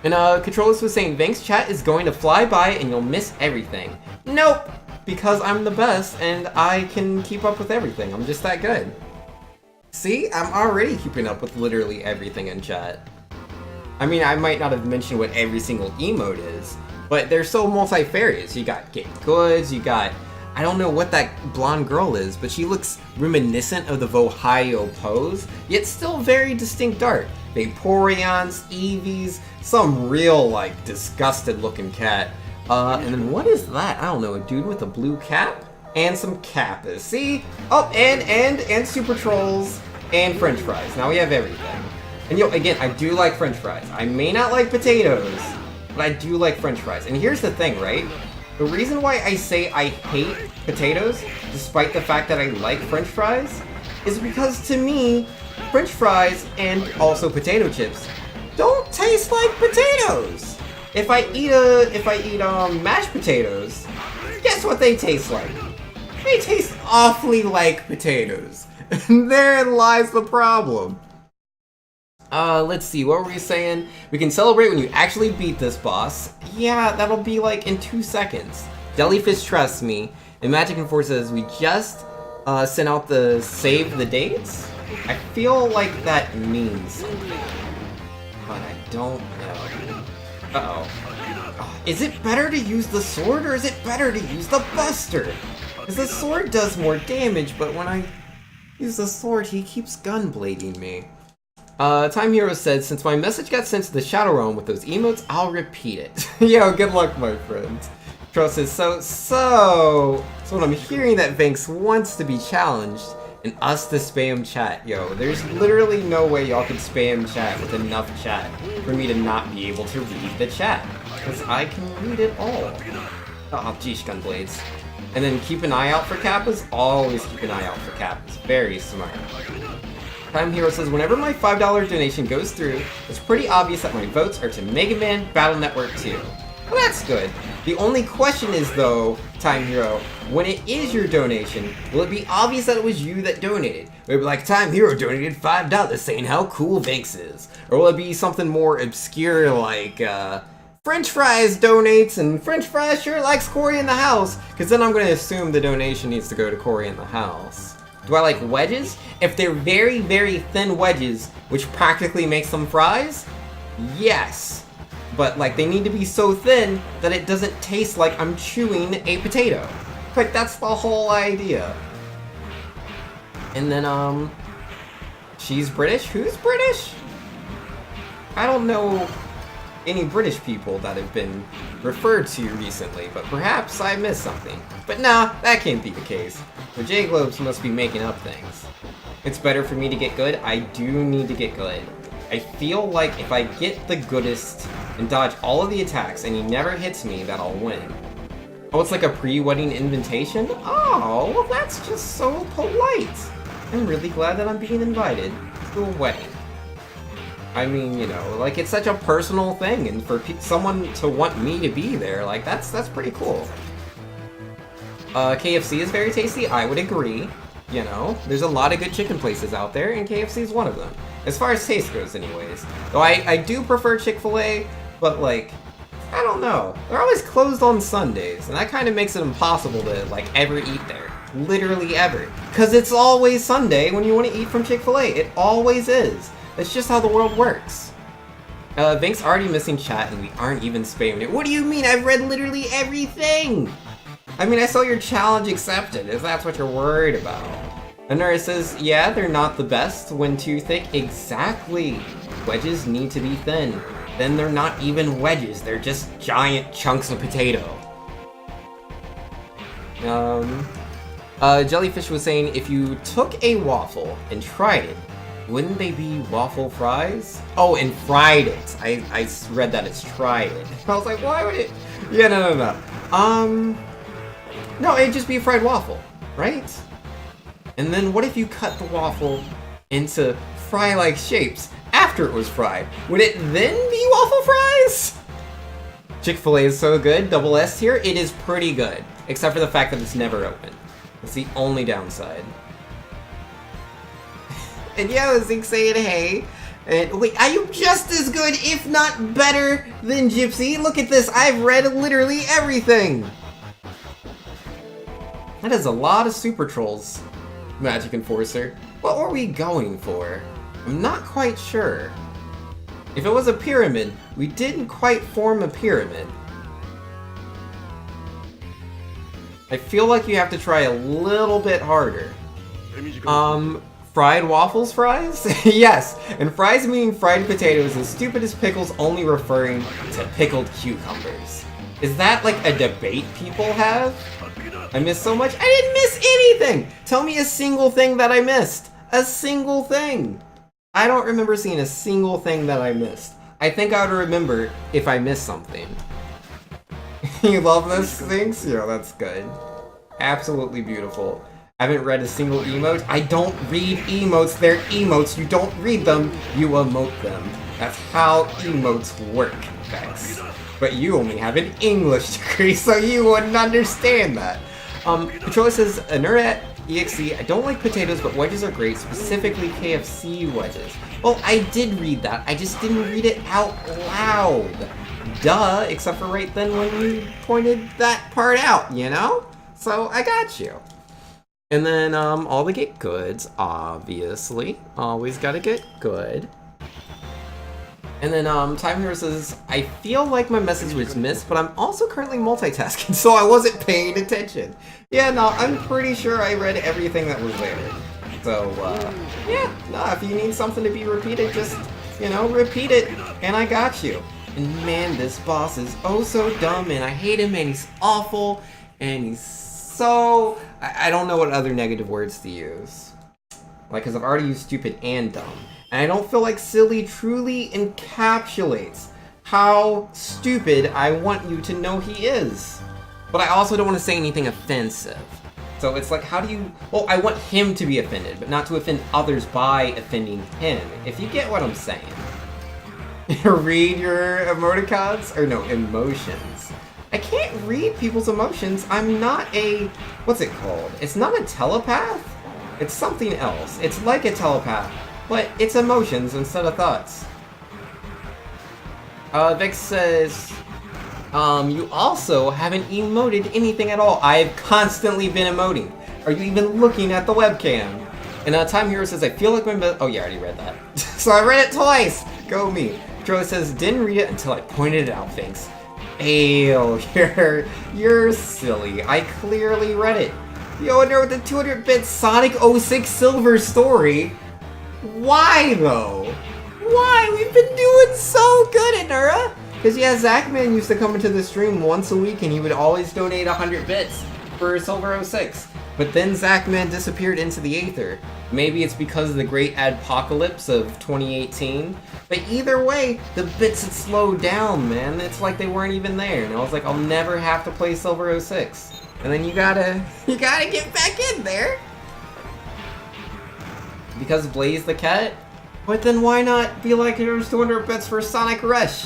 And Controllers was saying, Vinx chat is going to fly by and you'll miss everything. Nope! Because I'm the best and I can keep up with everything. I'm just that good. See? I'm already keeping up with literally everything in chat. I mean, I might not have mentioned what every single emote is, but they're so multifarious. You got Get Goods, you got... I don't know what that blonde girl is, but she looks reminiscent of the Vohio pose, yet still very distinct art. Vaporeons, Eevees, some real, like, disgusted looking cat. And then what is that? I don't know, a dude with a blue cap? And some Kappas. See? Oh, and Super Trolls, and French fries. Now we have everything. And yo, again, I do like French fries. I may not like potatoes, but I do like French fries. And here's the thing, right? The reason why I say I hate potatoes, despite the fact that I like French fries, is because to me, French fries and also potato chips don't taste like potatoes. If I eat mashed potatoes, guess what they taste like? They taste awfully like potatoes. And therein lies the problem. Let's see, what were we saying? We can celebrate when you actually beat this boss. Yeah, that'll be like in 2 seconds. Jellyfish trusts me. And Magic and Force says we just sent out the save the dates? I feel like that means something. But I don't know. Uh-oh. Is it better to use the sword or is it better to use the buster? Because the sword does more damage, but when I use the sword, he keeps gunblading me. Time Hero said, since my message got sent to the Shadow Realm with those emotes, I'll repeat it. Yo, good luck, my friend. Troll says, so what I'm hearing that Vinx wants to be challenged and us to spam chat. Yo, there's literally no way y'all could spam chat with enough chat for me to not be able to read the chat. Because I can read it all. Oh, geesh, gunblades. And then keep an eye out for Kappas. Always keep an eye out for Kappas. Very smart. Time Hero says, whenever my $5 donation goes through, it's pretty obvious that my votes are to Mega Man Battle Network 2. Well, that's good. The only question is, though, Time Hero, when it is your donation, will it be obvious that it was you that donated? Will it be like, Time Hero donated $5 saying how cool Vinx is? Or will it be something more obscure like, French Fries donates and French Fries sure likes Corey in the house? Because then I'm going to assume the donation needs to go to Corey in the house. Do I like wedges? If they're very, very thin wedges, which practically makes them fries, yes. But, like, they need to be so thin that it doesn't taste like I'm chewing a potato. Like, that's the whole idea. And then, she's British? Who's British? I don't know any British people that have been referred to recently, but perhaps I missed something. But nah, that can't be the case. The J-Globes must be making up things. It's better for me to get good. I do need to get good. I feel like if I get the goodest and dodge all of the attacks and he never hits me, that I'll win. Oh, it's like a pre-wedding invitation? Oh, well that's just so polite. I'm really glad that I'm being invited to a wedding. I mean, you know, like, it's such a personal thing, and for someone to want me to be there, like, that's pretty cool. KFC is very tasty, I would agree. You know, there's a lot of good chicken places out there, and KFC is one of them. As far as taste goes, anyways. Though I do prefer Chick-fil-A, but, like, I don't know. They're always closed on Sundays, and that kind of makes it impossible to, like, ever eat there. Literally ever. Because it's always Sunday when you want to eat from Chick-fil-A. It always is. That's just how the world works. Vink's already missing chat and we aren't even spamming it. What do you mean? I've read literally everything! I mean, I saw your challenge accepted, if that's what you're worried about. Anura says, yeah, they're not the best when too thick. Exactly. Wedges need to be thin. Then they're not even wedges, they're just giant chunks of potato. Jellyfish was saying if you took a waffle and tried it, wouldn't they be waffle fries? Oh, and fried it. I read that it's tried it. I was like, why would it? Yeah, no. No, it'd just be a fried waffle, right? And then what if you cut the waffle into fry-like shapes after it was fried? Would it then be waffle fries? Chick-fil-A is so good. Double S tier, it is pretty good. Except for the fact that it's never open. That's the only downside. And yeah, Zeke saying hey. And wait, I am just as good, if not better, than Gypsy. Look at this, I've read literally everything. That is a lot of super trolls, Magic Enforcer. What were we going for? I'm not quite sure. If it was a pyramid, we didn't quite form a pyramid. I feel like you have to try a little bit harder. Fried waffles fries? Yes, and fries meaning fried potatoes and stupid as pickles only referring to pickled cucumbers. Is that like a debate people have? I missed so much. I didn't miss anything! Tell me a single thing that I missed. A single thing. I don't remember seeing a single thing that I missed. I think I would remember if I missed something. You love those things? Yeah, that's good. Absolutely beautiful. I haven't read a single emote. I don't read emotes. They're emotes. You don't read them, you emote them. That's how emotes work, guys. But you only have an English degree, so you wouldn't understand that. Patrola says, Anurat EXE, I don't like potatoes, but wedges are great, specifically KFC wedges. Well, I did read that. I just didn't read it out loud. Duh, except for right then when you pointed that part out, you know? So, I got you. And then, all the get goods, obviously. Always gotta get good. And then, Time Hero says, I feel like my message was missed, but I'm also currently multitasking, so I wasn't paying attention. Yeah, no, I'm pretty sure I read everything that was there. So, yeah, no, if you need something to be repeated, just, you know, repeat it, and I got you. And man, this boss is oh so dumb, and I hate him, and he's awful, and he's so... I don't know what other negative words to use. Like, because I've already used stupid and dumb. And I don't feel like silly truly encapsulates how stupid I want you to know he is. But I also don't want to say anything offensive. So it's like, how do you... Well, I want him to be offended, but not to offend others by offending him. If you get what I'm saying. Read your emoticons? Or no, emotions. I can't read people's emotions. I'm not a... What's it called? It's not a telepath? It's something else. It's like a telepath, but it's emotions instead of thoughts. Vex says... you also haven't emoted anything at all. I've constantly been emoting. Are you even looking at the webcam? And Time Hero says, I feel like my... Oh yeah, I already read that. So I read it twice! Go me. Joe says, didn't read it until I pointed it out, thanks. Ew, you're silly. I clearly read it. Yo, and there with the 200-bit Sonic 06 Silver story. Why, though? Why? We've been doing so good, Anura. Because, yeah, Zachman used to come into the stream once a week, and he would always donate 100 bits for Silver 06. But then Zachman disappeared into the aether. Maybe it's because of the great adpocalypse of 2018. But either way, the bits had slowed down, man. It's like they weren't even there. And I was like, I'll never have to play Silver 06. And then you gotta get back in there. Because Blaze the Cat? But then why not be like there's 200 bits for Sonic Rush?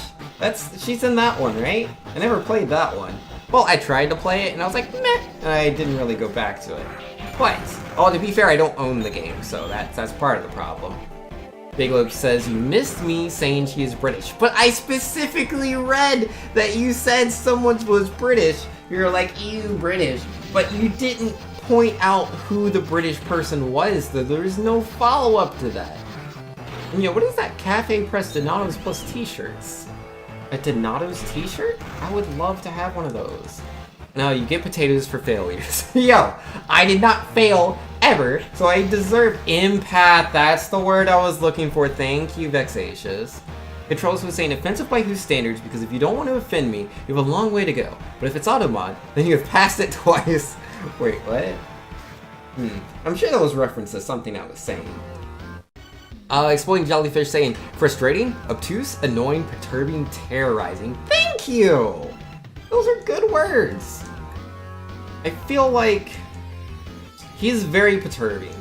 She's in that one, right? I never played that one. Well, I tried to play it and I was like, meh, and I didn't really go back to it. But, oh, to be fair, I don't own the game, so that's part of the problem. Big Loki says, you missed me saying she is British, but I specifically read that you said someone was British. You're like, ew, British, but you didn't point out who the British person was, though. There was no follow-up to that. And, you know, what is that Cafe Press Donatos plus t-shirts? A Donato's t-shirt? I would love to have one of those. No, you get potatoes for failures. Yo, I did not fail ever, so I deserve empath. That's the word I was looking for. Thank you, Vexatious. Controls was saying offensive by whose standards, because if you don't want to offend me, you have a long way to go. But if it's automod, then you have passed it twice. Wait, what? I'm sure that was reference to something I was saying. Exploding jellyfish saying, frustrating, obtuse, annoying, perturbing, terrorizing. Thank you! Those are good words. I feel like he's very perturbing.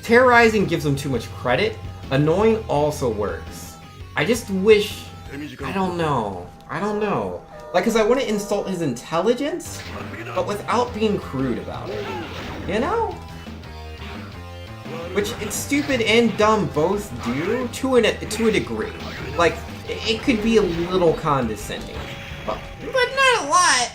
Terrorizing gives him too much credit. Annoying also works. I just wish... I don't know. Like, cause I want to insult his intelligence, but without being crude about it. You know? Which it's stupid and dumb both do, to a degree. Like, it could be a little condescending, but not a lot.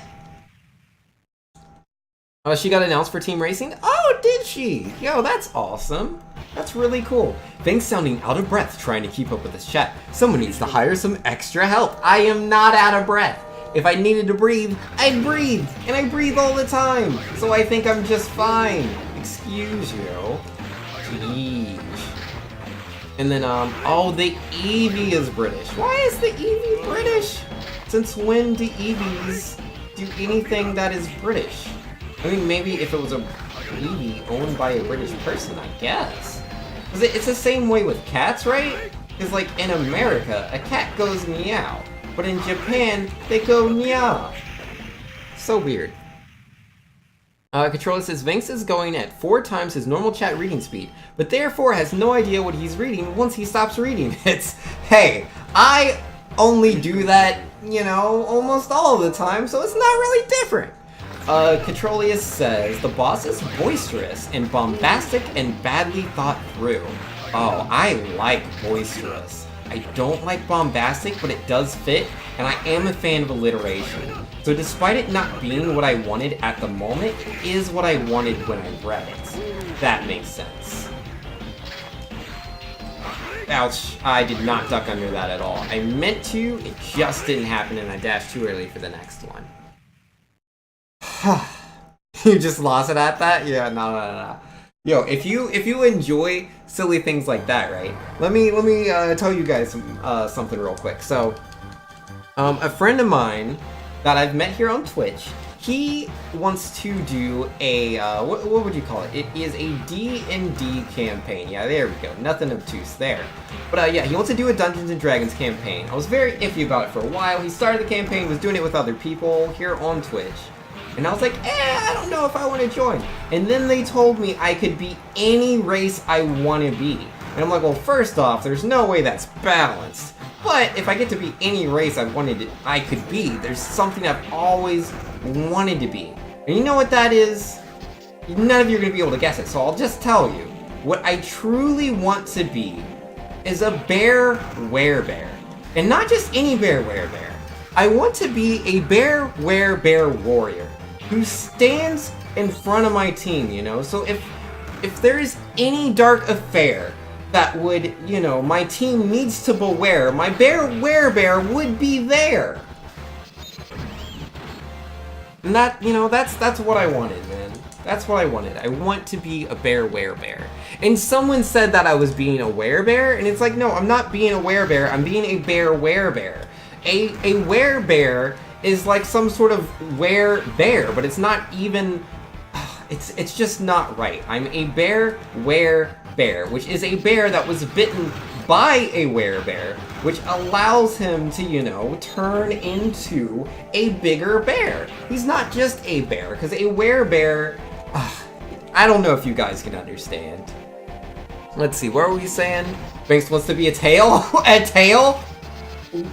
She got announced for team racing? Oh, did she? Yo, that's awesome. That's really cool. Fink's sounding out of breath trying to keep up with this chat. Someone needs to hire some extra help. I am not out of breath. If I needed to breathe, I'd breathe. And I breathe all the time. So I think I'm just fine. Excuse you. Jeez. And then, oh, the Eevee is British. Why is the Eevee British? Since when do Eevees do anything that is British? I mean, maybe if it was a Eevee owned by a British person, I guess. It's the same way with cats, right? Because, like, in America, a cat goes meow. But in Japan, they go meow. So weird. Controller says, Vinx is going at 4 times his normal chat reading speed, but therefore has no idea what he's reading once he stops reading. Hey, I only do that, you know, almost all the time, so it's not really different. Controlius says, the boss is boisterous and bombastic and badly thought through. Oh, I like boisterous. I don't like bombastic, but it does fit, and I am a fan of alliteration. So despite it not being what I wanted at the moment, it is what I wanted when I read it. That makes sense. Ouch, I did not duck under that at all. I meant to, it just didn't happen, and I dashed too early for the next one. You just lost it at that? Yeah, no. Yo, if you enjoy silly things like that, right? Let me tell you guys something real quick. So, a friend of mine that I've met here on Twitch, he wants to do a what would you call it? It is a D&D campaign. Yeah, there we go. Nothing obtuse there. But yeah, he wants to do a Dungeons and Dragons campaign. I was very iffy about it for a while. He started the campaign, was doing it with other people here on Twitch. And I was like, I don't know if I want to join. And then they told me I could be any race I want to be. And I'm like, well, first off, there's no way that's balanced. But if I get to be any race I could be, there's something I've always wanted to be. And you know what that is? None of you are going to be able to guess it, so I'll just tell you. What I truly want to be is a bear werebear. And not just any bear werebear. I want to be a bear werebear warrior who stands in front of my team, you know? So if there is any dark affair that would, you know, my team needs to beware, my bear werebear would be there. And that, you know, that's what I wanted, man. That's what I wanted. I want to be a bear werebear. And someone said that I was being a werebear, and it's like, no, I'm not being a werebear, I'm being a bear werebear. A werebear is like some sort of werebear, but it's not even, it's just not right. I'm a bear werebear, which is a bear that was bitten by a werebear, which allows him to, you know, turn into a bigger bear. He's not just a bear, because a werebear, I don't know if you guys can understand. Let's see, what were we saying? Banks wants to be a tail? A tail?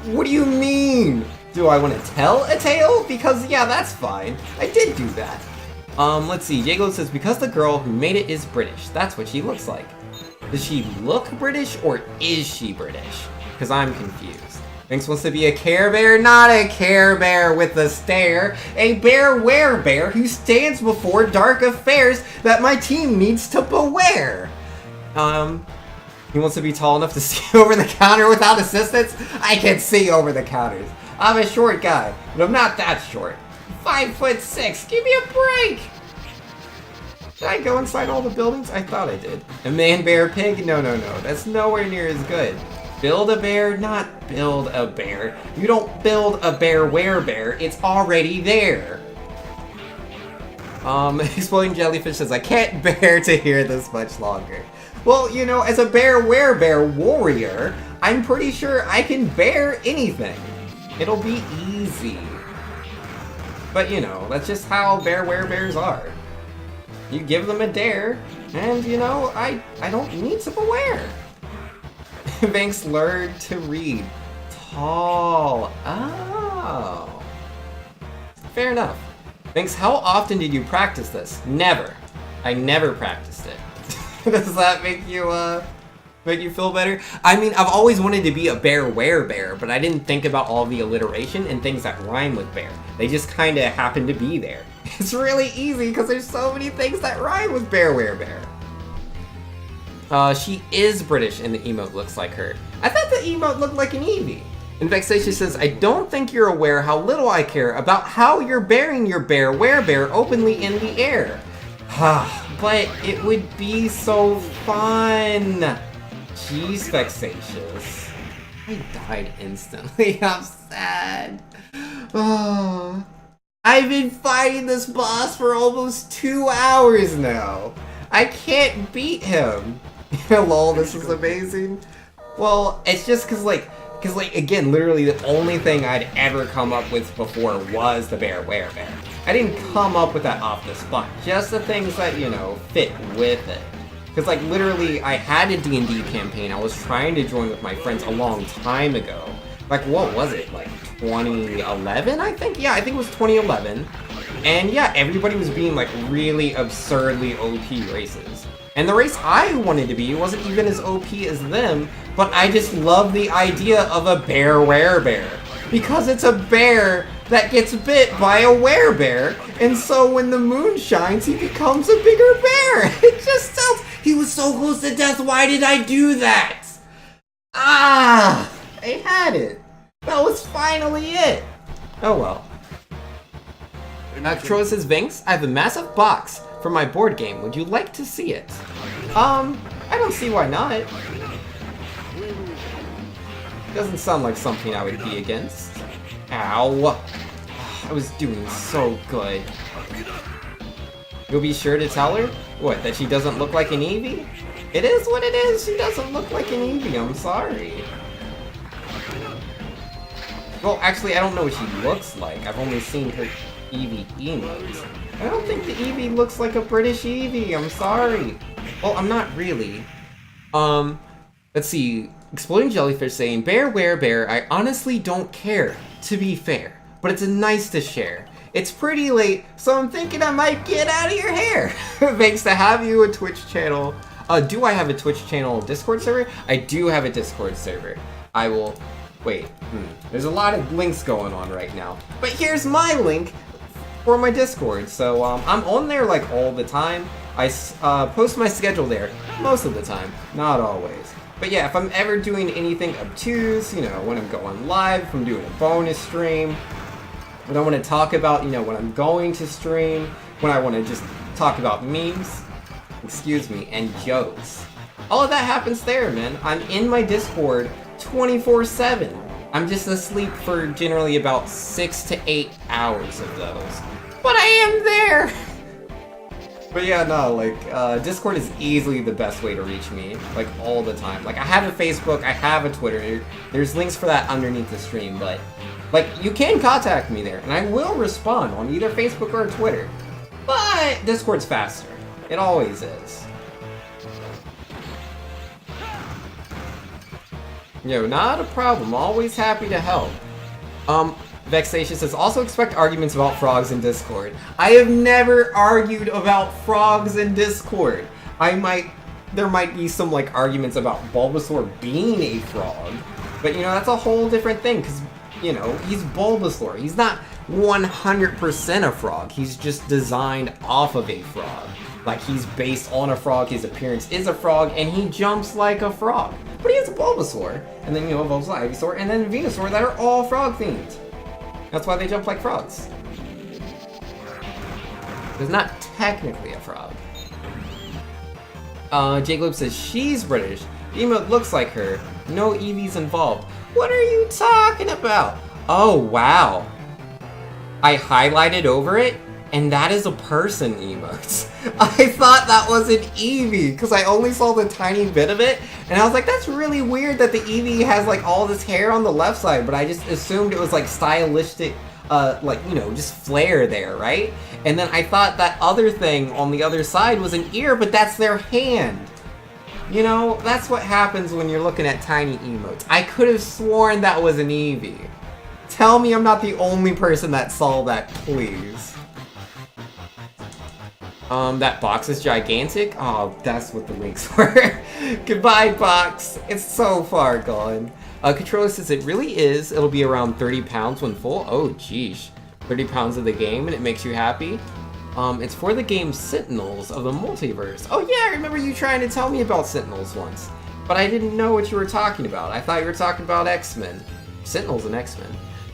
What do you mean? Do I want to tell a tale? Because, yeah, that's fine. I did do that. Let's see. Jago says, because the girl who made it is British. That's what she looks like. Does she look British, or is she British? Because I'm confused. Banks wants to be a Care Bear, not a Care Bear with a stare. A bear werebear who stands before dark affairs that my team needs to beware. He wants to be tall enough to see over the counter without assistance? I can see over the counters. I'm a short guy, but I'm not that short. 5'6", give me a break! Did I go inside all the buildings? I thought I did. A man, bear, pig? No, that's nowhere near as good. Build a bear, not build a bear. You don't build a bear werebear, it's already there. Exploding Jellyfish says, I can't bear to hear this much longer. Well, you know, as a bear werebear warrior, I'm pretty sure I can bear anything. It'll be easy. But you know, that's just how bear werebears are. You give them a dare, and you know, I don't need to beware. Banks learned to read. Tall. Oh. Fair enough. Banks, how often did you practice this? Never. I never practiced it. Does that make you feel better? I mean, I've always wanted to be a bear werebear, but I didn't think about all the alliteration and things that rhyme with bear. They just kind of happen to be there. It's really easy because there's so many things that rhyme with bear werebear. She is British and the emote looks like her. I thought the emote looked like an Eevee. And Vexation says, I don't think you're aware how little I care about how you're bearing your bear werebear openly in the air. But it would be so fun. Jeez, Vexatious. I died instantly. I'm sad. Oh. I've been fighting this boss for almost 2 hours now. I can't beat him. Lol, this is amazing. Well, it's just cause again, literally the only thing I'd ever come up with before was the bear werebear. I didn't come up with that off the spot. Just the things that, you know, fit with it. Cause like literally I had a D&D campaign I was trying to join with my friends a long time ago. Like what was it? Like 2011, I think? Yeah, I think it was 2011. And yeah, everybody was being like really absurdly OP races. And the race I wanted to be wasn't even as OP as them, but I just love the idea of a bear werebear. Because it's a bear that gets bit by a werebear, and so when the moon shines, he becomes a bigger bear. It just sounds... He was so close to death, why did I do that? Ah! I had it. That was finally it. Oh well. Troy says, Vinks, I have a massive box for my board game. Would you like to see it? I don't see why not. Doesn't sound like something I would be against. Ow. I was doing so good. You'll be sure to tell her? What, that she doesn't look like an Eevee? It is what it is. She doesn't look like an Eevee. I'm sorry. Well, actually, I don't know what she looks like. I've only seen her Eevee emotes. I don't think the Eevee looks like a British Eevee. I'm sorry. Well, I'm not really. Let's see. Exploding Jellyfish saying, Bear werebear, I honestly don't care, to be fair. But it's nice to share. It's pretty late, so I'm thinking I might get out of your hair. Thanks to have you a Twitch channel. Do I have a Twitch channel Discord server? I do have a Discord server. I will... Wait, there's a lot of links going on right now. But here's my link for my Discord. So I'm on there like all the time. I post my schedule there most of the time, not always. But yeah, if I'm ever doing anything obtuse, you know, when I'm going live, if I'm doing a bonus stream, when I want to talk about, you know, when I'm going to stream, when I want to just talk about memes, excuse me, and jokes. All of that happens there, man. I'm in my Discord 24/7. I'm just asleep for generally about 6 to 8 hours of those. But I am there! But yeah, no, like, Discord is easily the best way to reach me, like, all the time. Like, I have a Facebook, I have a Twitter, there's links for that underneath the stream, but, like, you can contact me there, and I will respond on either Facebook or Twitter. But Discord's faster. It always is. Yo, not a problem, always happy to help. Vexation says, also expect arguments about frogs in Discord. I have never argued about frogs in Discord. There might be some, like, arguments about Bulbasaur being a frog, but, you know, that's a whole different thing, because, you know, he's Bulbasaur. He's not 100% a frog, he's just designed off of a frog. Like, he's based on a frog, his appearance is a frog, and he jumps like a frog. But he has a Bulbasaur, and then, you know, Bulbasaur, Ivysaur, and then Venusaur that are all frog-themed. That's why they jump like frogs. It's not technically a frog. J-Globe says, she's British. The emote looks like her. No Eevees involved. What are you talking about? Oh, wow. I highlighted over it? And that is a person emote. I thought that was an Eevee, because I only saw the tiny bit of it, and I was like, that's really weird that the Eevee has like all this hair on the left side, but I just assumed it was like stylistic, like, you know, just flair there, right? And then I thought that other thing on the other side was an ear, but that's their hand. You know, that's what happens when you're looking at tiny emotes. I could have sworn that was an Eevee. Tell me I'm not the only person that saw that, please. That box is gigantic? Oh, that's what the links were. Goodbye, box. It's so far gone. Controller says it really is. It'll be around 30 pounds when full. Oh, geesh. 30 pounds of the game and it makes you happy? It's for the game Sentinels of the Multiverse. Oh yeah, I remember you trying to tell me about Sentinels once. But I didn't know what you were talking about. I thought you were talking about X-Men. Sentinels and X-Men.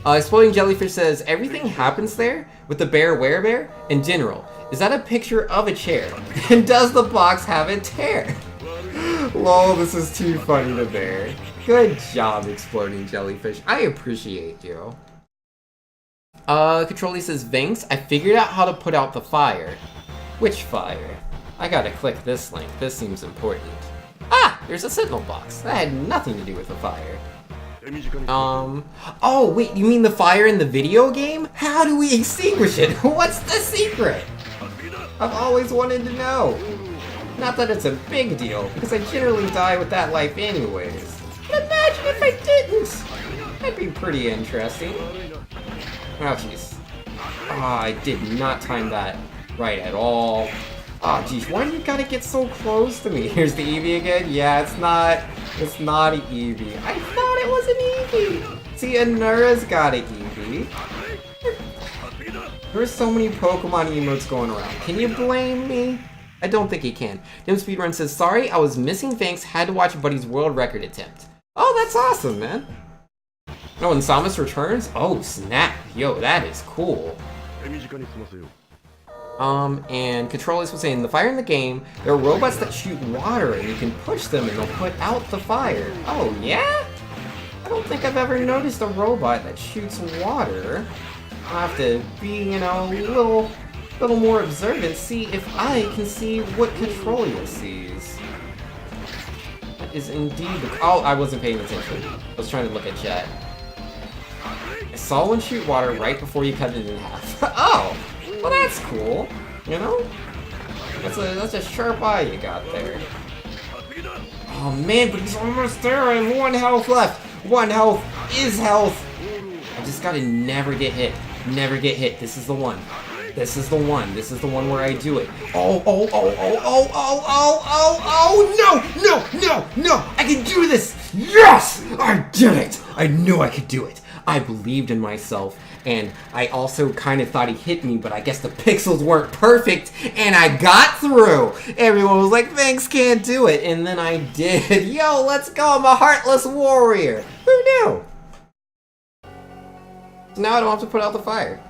Exploding Jellyfish says, everything happens there with the bear werebear in general. Is that a picture of a chair? And does the box have a tear? Lol, this is too funny to bear. Good job, Exploding Jellyfish. I appreciate you. Controlly says, Vinks, I figured out how to put out the fire. Which fire? I gotta click this link. This seems important. Ah! There's a Sentinel box. That had nothing to do with the fire. Oh, wait, you mean the fire in the video game? How do we extinguish it? What's the secret? I've always wanted to know. Not that it's a big deal, because I generally die with that life anyways. But imagine if I didn't! That'd be pretty interesting. Oh, jeez. Ah, I did not time that right at all. Oh, jeez, why do you gotta get so close to me? Here's the Eevee again? Yeah, it's not an Eevee. I thought it was an Eevee! See, Anura's got an Eevee. There's so many Pokemon emotes going around. Can you blame me? I don't think he can. Dim Speedrun says, sorry, I was missing Thanks, had to watch Buddy's world record attempt. Oh, that's awesome, man. Oh, and Samus returns? Oh, snap. Yo, that is cool. And Controllers was saying, the fire in the game, there are robots that shoot water and you can push them and they'll put out the fire. Oh, yeah? I don't think I've ever noticed a robot that shoots water. I'll have to be, you know, a little more observant, see if I can see what Controlia sees. That is indeed the... Oh, I wasn't paying attention. I was trying to look at chat. I saw one shoot water right before you cut it in half. Oh! Well, that's cool, you know? That's a sharp eye you got there. Oh man, but he's almost there. I have 1 health left. 1 health is health. I just gotta never get hit. Never get hit. This is the one. This is the one. This is the one where I do it. Oh, oh, oh, oh, oh, oh, oh, oh, oh, no, no, no, no. I can do this. Yes, I did it. I knew I could do it. I believed in myself. And I also kind of thought he hit me, but I guess the pixels weren't perfect, and I got through! Everyone was like, Thanks, can't do it, and then I did. Yo, let's go, I'm a heartless warrior! Who knew? So now I don't have to put out the fire.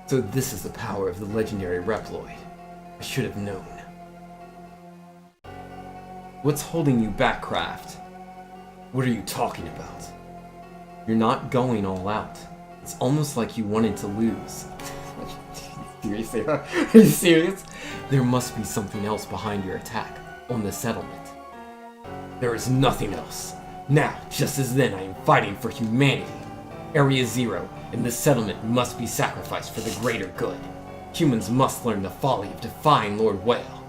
So this is the power of the legendary Reploid. I should have known. What's holding you back, Kraft? What are you talking about? You're not going all out. It's almost like you wanted to lose. Seriously? Are you serious? There must be something else behind your attack on the settlement. There is nothing else. Now, just as then, I am fighting for humanity. Area Zero and this settlement must be sacrificed for the greater good. Humans must learn the folly of defying Lord Whale.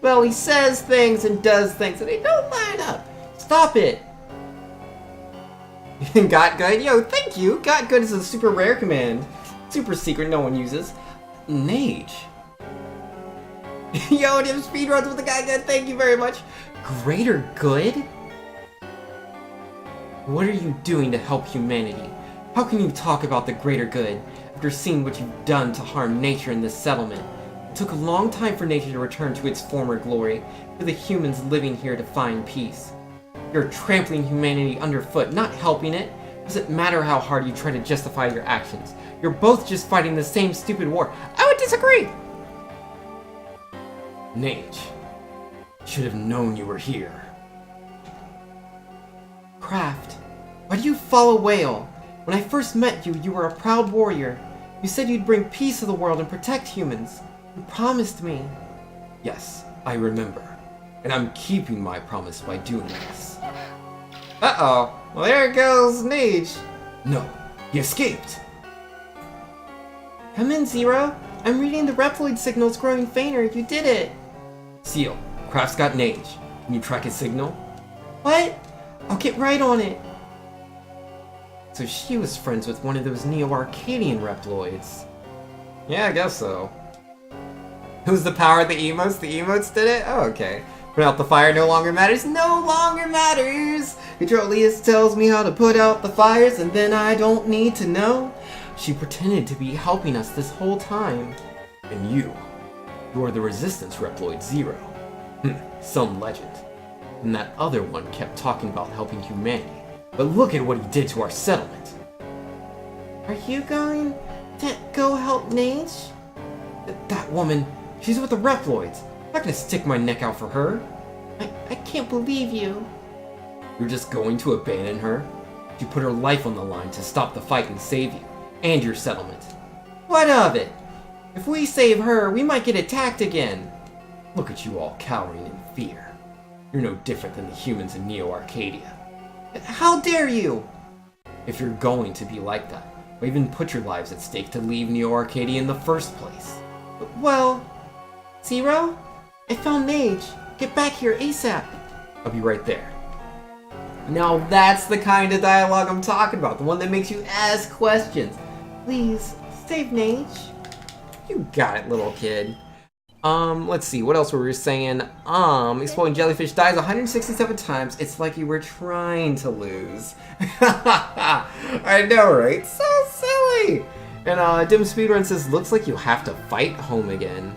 Well, he says things and does things and they don't line up. Stop it! Got Good? Yo, thank you! Got Good is a super rare command. Super secret no one uses. Nage. Yo, Dim speedruns with the Got Good, thank you very much. Greater good? What are you doing to help humanity? How can you talk about the greater good after seeing what you've done to harm nature in this settlement? It took a long time for nature to return to its former glory, for the humans living here to find peace. You're trampling humanity underfoot, not helping it. Doesn't matter how hard you try to justify your actions. You're both just fighting the same stupid war. I would disagree! Nage. Should have known you were here. Kraft. Why do you follow Whale? When I first met you, you were a proud warrior. You said you'd bring peace to the world and protect humans. You promised me. Yes, I remember. And I'm keeping my promise by doing this. Uh-oh. Well, there goes Nage. No, he escaped. Come in, Zero. I'm reading the Reploid signals growing fainter. You did it. Seal, Kraft's got Nage. Can you track his signal? What? I'll get right on it. So she was friends with one of those Neo-Arcadian Reploids. Yeah, I guess so. Who's the power of the emotes? The emotes did it? Oh, okay. Put out the fire no longer matters. No longer matters! Controlius tells me how to put out the fires and then I don't need to know. She pretended to be helping us this whole time. And you are the Resistance Reploid Zero. Some legend. And that other one kept talking about helping humanity. But look at what he did to our settlement. Are you going to go help Nage? That woman, she's with the Reploids. I'm not gonna stick my neck out for her. I can't believe you. You're just going to abandon her? She put her life on the line to stop the fight and save you. And your settlement. What of it? If we save her, we might get attacked again. Look at you all cowering in fear. You're no different than the humans in Neo-Arcadia. How dare you? If you're going to be like that, why even put your lives at stake to leave Neo-Arcadia in the first place? Well, Zero? I found Nage. Get back here ASAP. I'll be right there. Now that's the kind of dialogue I'm talking about, the one that makes you ask questions. Please, save Nage. You got it, little kid. Let's see, what else were we saying? Exploding jellyfish dies 167 times. It's like you were trying to lose. I know, right? So silly! And, Dim Speedrun says, looks like you have to fight home again.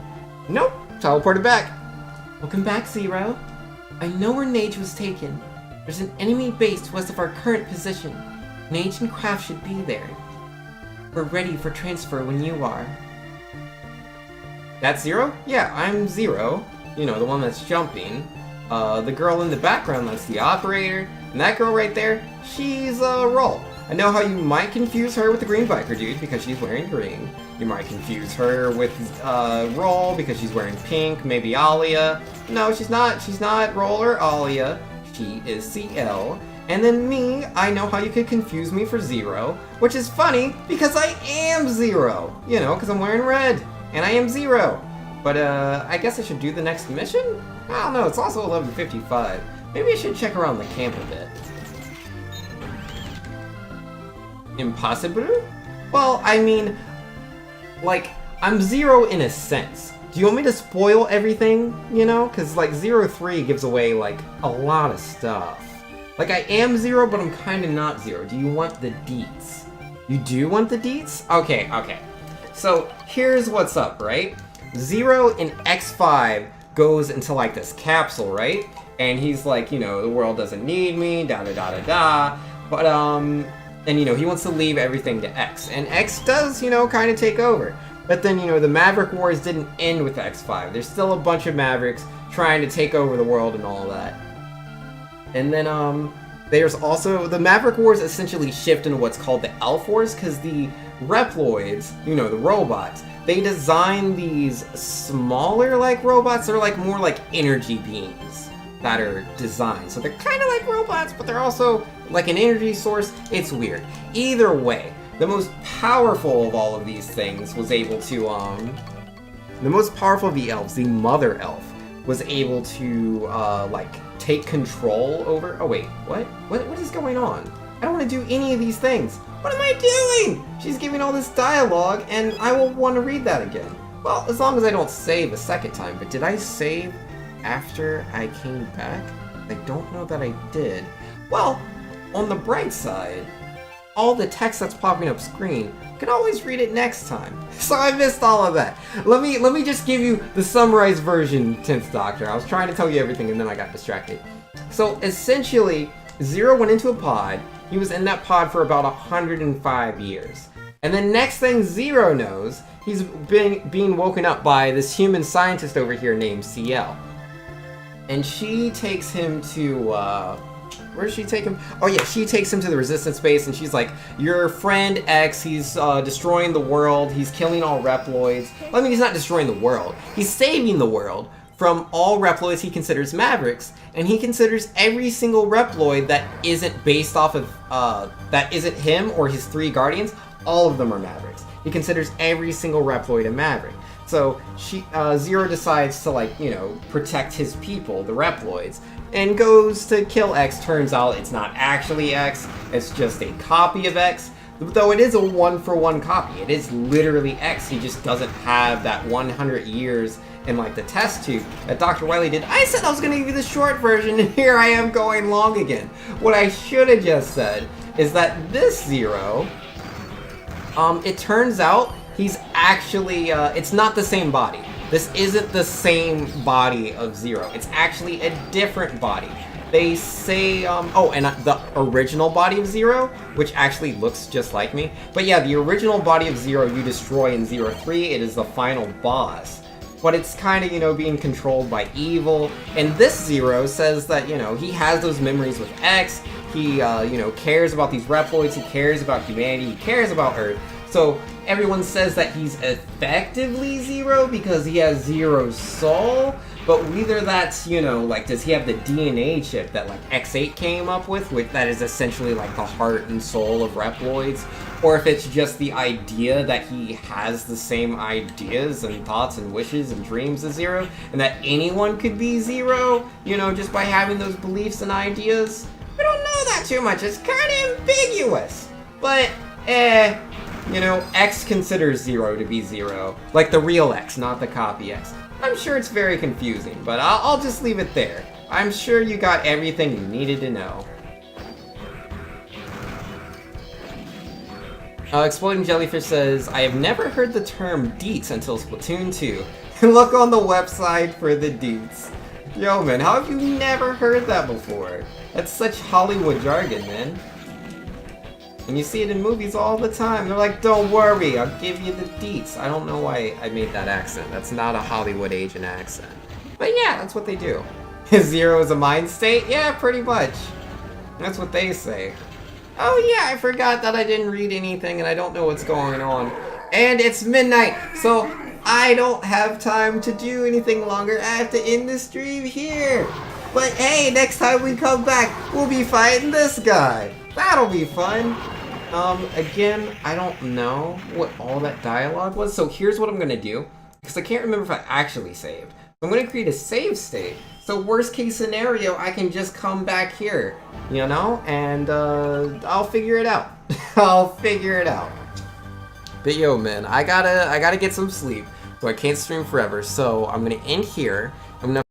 Nope, teleported back. Welcome back, Zero. I know where Nage was taken. There's an enemy base west of our current position. Nage and Kraft should be there. We're ready for transfer when you are. That's Zero? Yeah, I'm Zero. You know, the one that's jumping. The girl in the background, that's the operator. And that girl right there, she's, Roll. I know how you might confuse her with the green biker dude because she's wearing green. You might confuse her with, Roll because she's wearing pink, maybe Alia. No, she's not. She's not Roll or Alia. She is CL. And then me, I know how you could confuse me for Zero, which is funny because I am Zero. You know, because I'm wearing red. And I am Zero. But, I guess I should do the next mission? I don't know, it's also 11:55. Maybe I should check around the camp a bit. Impossible? Well, I mean, like, I'm Zero in a sense. Do you want me to spoil everything, you know? Because, like, 03 gives away, like, a lot of stuff. Like, I am Zero, but I'm kind of not Zero. Do you want the deets? You do want the deets? Okay, okay. So, here's what's up, right? Zero in X5 goes into, like, this capsule, right? And he's like, you know, the world doesn't need me, da-da-da-da-da. But, and, you know, he wants to leave everything to X. And X does, you know, kind of take over. But then, you know, the Maverick Wars didn't end with X5. There's still a bunch of Mavericks trying to take over the world and all that. And then, there's also, the Maverick Wars essentially shift into what's called the Elf Wars, because the Reploids, you know, the robots, they design these smaller, like, robots that are, like, more like energy beings that are designed. So they're kind of like robots, but they're also like an energy source. It's weird. Either way, the most powerful of all of these things was able to, the most powerful of the elves, the Mother Elf, was able to, like, take control over, oh wait, what is going on? I don't want to do any of these things. What am I doing? She's giving all this dialogue, and I will want to read that again. Well, as long as I don't save a second time, but did I save after I came back? I don't know that I did. Well, on the bright side, all the text that's popping up screen, I can always read it next time. So I missed all of that. Let me just give you the summarized version, 10th Doctor. I was trying to tell you everything and then I got distracted. So essentially, Zero went into a pod. He was in that pod for about 105 years. And then next thing Zero knows, he's being woken up by this human scientist over here named CL. And she takes him to, Where does she take him? Oh yeah, she takes him to the resistance base, and she's like, your friend X, he's destroying the world, he's killing all Reploids. Well, I mean, he's not destroying the world, he's saving the world from all Reploids he considers Mavericks, and he considers every single Reploid that isn't based off of, that isn't him or his 3 Guardians, all of them are Mavericks. He considers every single Reploid a Maverick. So Zero decides to, like, you know, protect his people, the Reploids, and goes to kill X. Turns out it's not actually X, it's just a copy of X. Though it is a 1-for-1 copy. It is literally X. He just doesn't have that 100 years in, like, the test tube that Dr. Wily did. I said I was going to give you the short version, and here I am going long again. What I should have just said is that this Zero, it turns out he's actually, it's not the same body. This isn't the same body of Zero. It's actually a different body. They say, oh, and the original body of Zero, which actually looks just like me. But yeah, the original body of Zero you destroy in Zero 3, it is the final boss. But it's kind of, you know, being controlled by evil. And this Zero says that, you know, he has those memories with X. He, you know, cares about these Reploids. He cares about humanity. He cares about Earth. So everyone says that he's effectively Zero because he has Zero's soul, but whether that's, you know, like, does he have the DNA chip that, like, X8 came up with that is essentially, like, the heart and soul of Reploids, or if it's just the idea that he has the same ideas and thoughts and wishes and dreams as Zero, and that anyone could be Zero, you know, just by having those beliefs and ideas. We don't know that too much. It's kind of ambiguous, but, you know, X considers Zero to be Zero. Like the real X, not the copy X. I'm sure it's very confusing, but I'll just leave it there. I'm sure you got everything you needed to know. Exploding Jellyfish says, I have never heard the term deets until Splatoon 2. Look on the website for the deets. Yo, man, how have you never heard that before? That's such Hollywood jargon, man. And you see it in movies all the time. They're like, don't worry, I'll give you the deets. I don't know why I made that accent. That's not a Hollywood agent accent. But yeah, that's what they do. Zero is a mind state? Yeah, pretty much. That's what they say. Oh yeah, I forgot that I didn't read anything and I don't know what's going on. And it's midnight, so I don't have time to do anything longer. I have to end the stream here. But hey, next time we come back, we'll be fighting this guy. That'll be fun. Again, I don't know what all that dialogue was, so here's what I'm gonna do, because I can't remember if I actually saved. I'm gonna create a save state, so worst case scenario, I can just come back here, you know, and I'll figure it out. I'll figure it out. But yo, man, I gotta get some sleep, so I can't stream forever, so I'm gonna end here. I'm gonna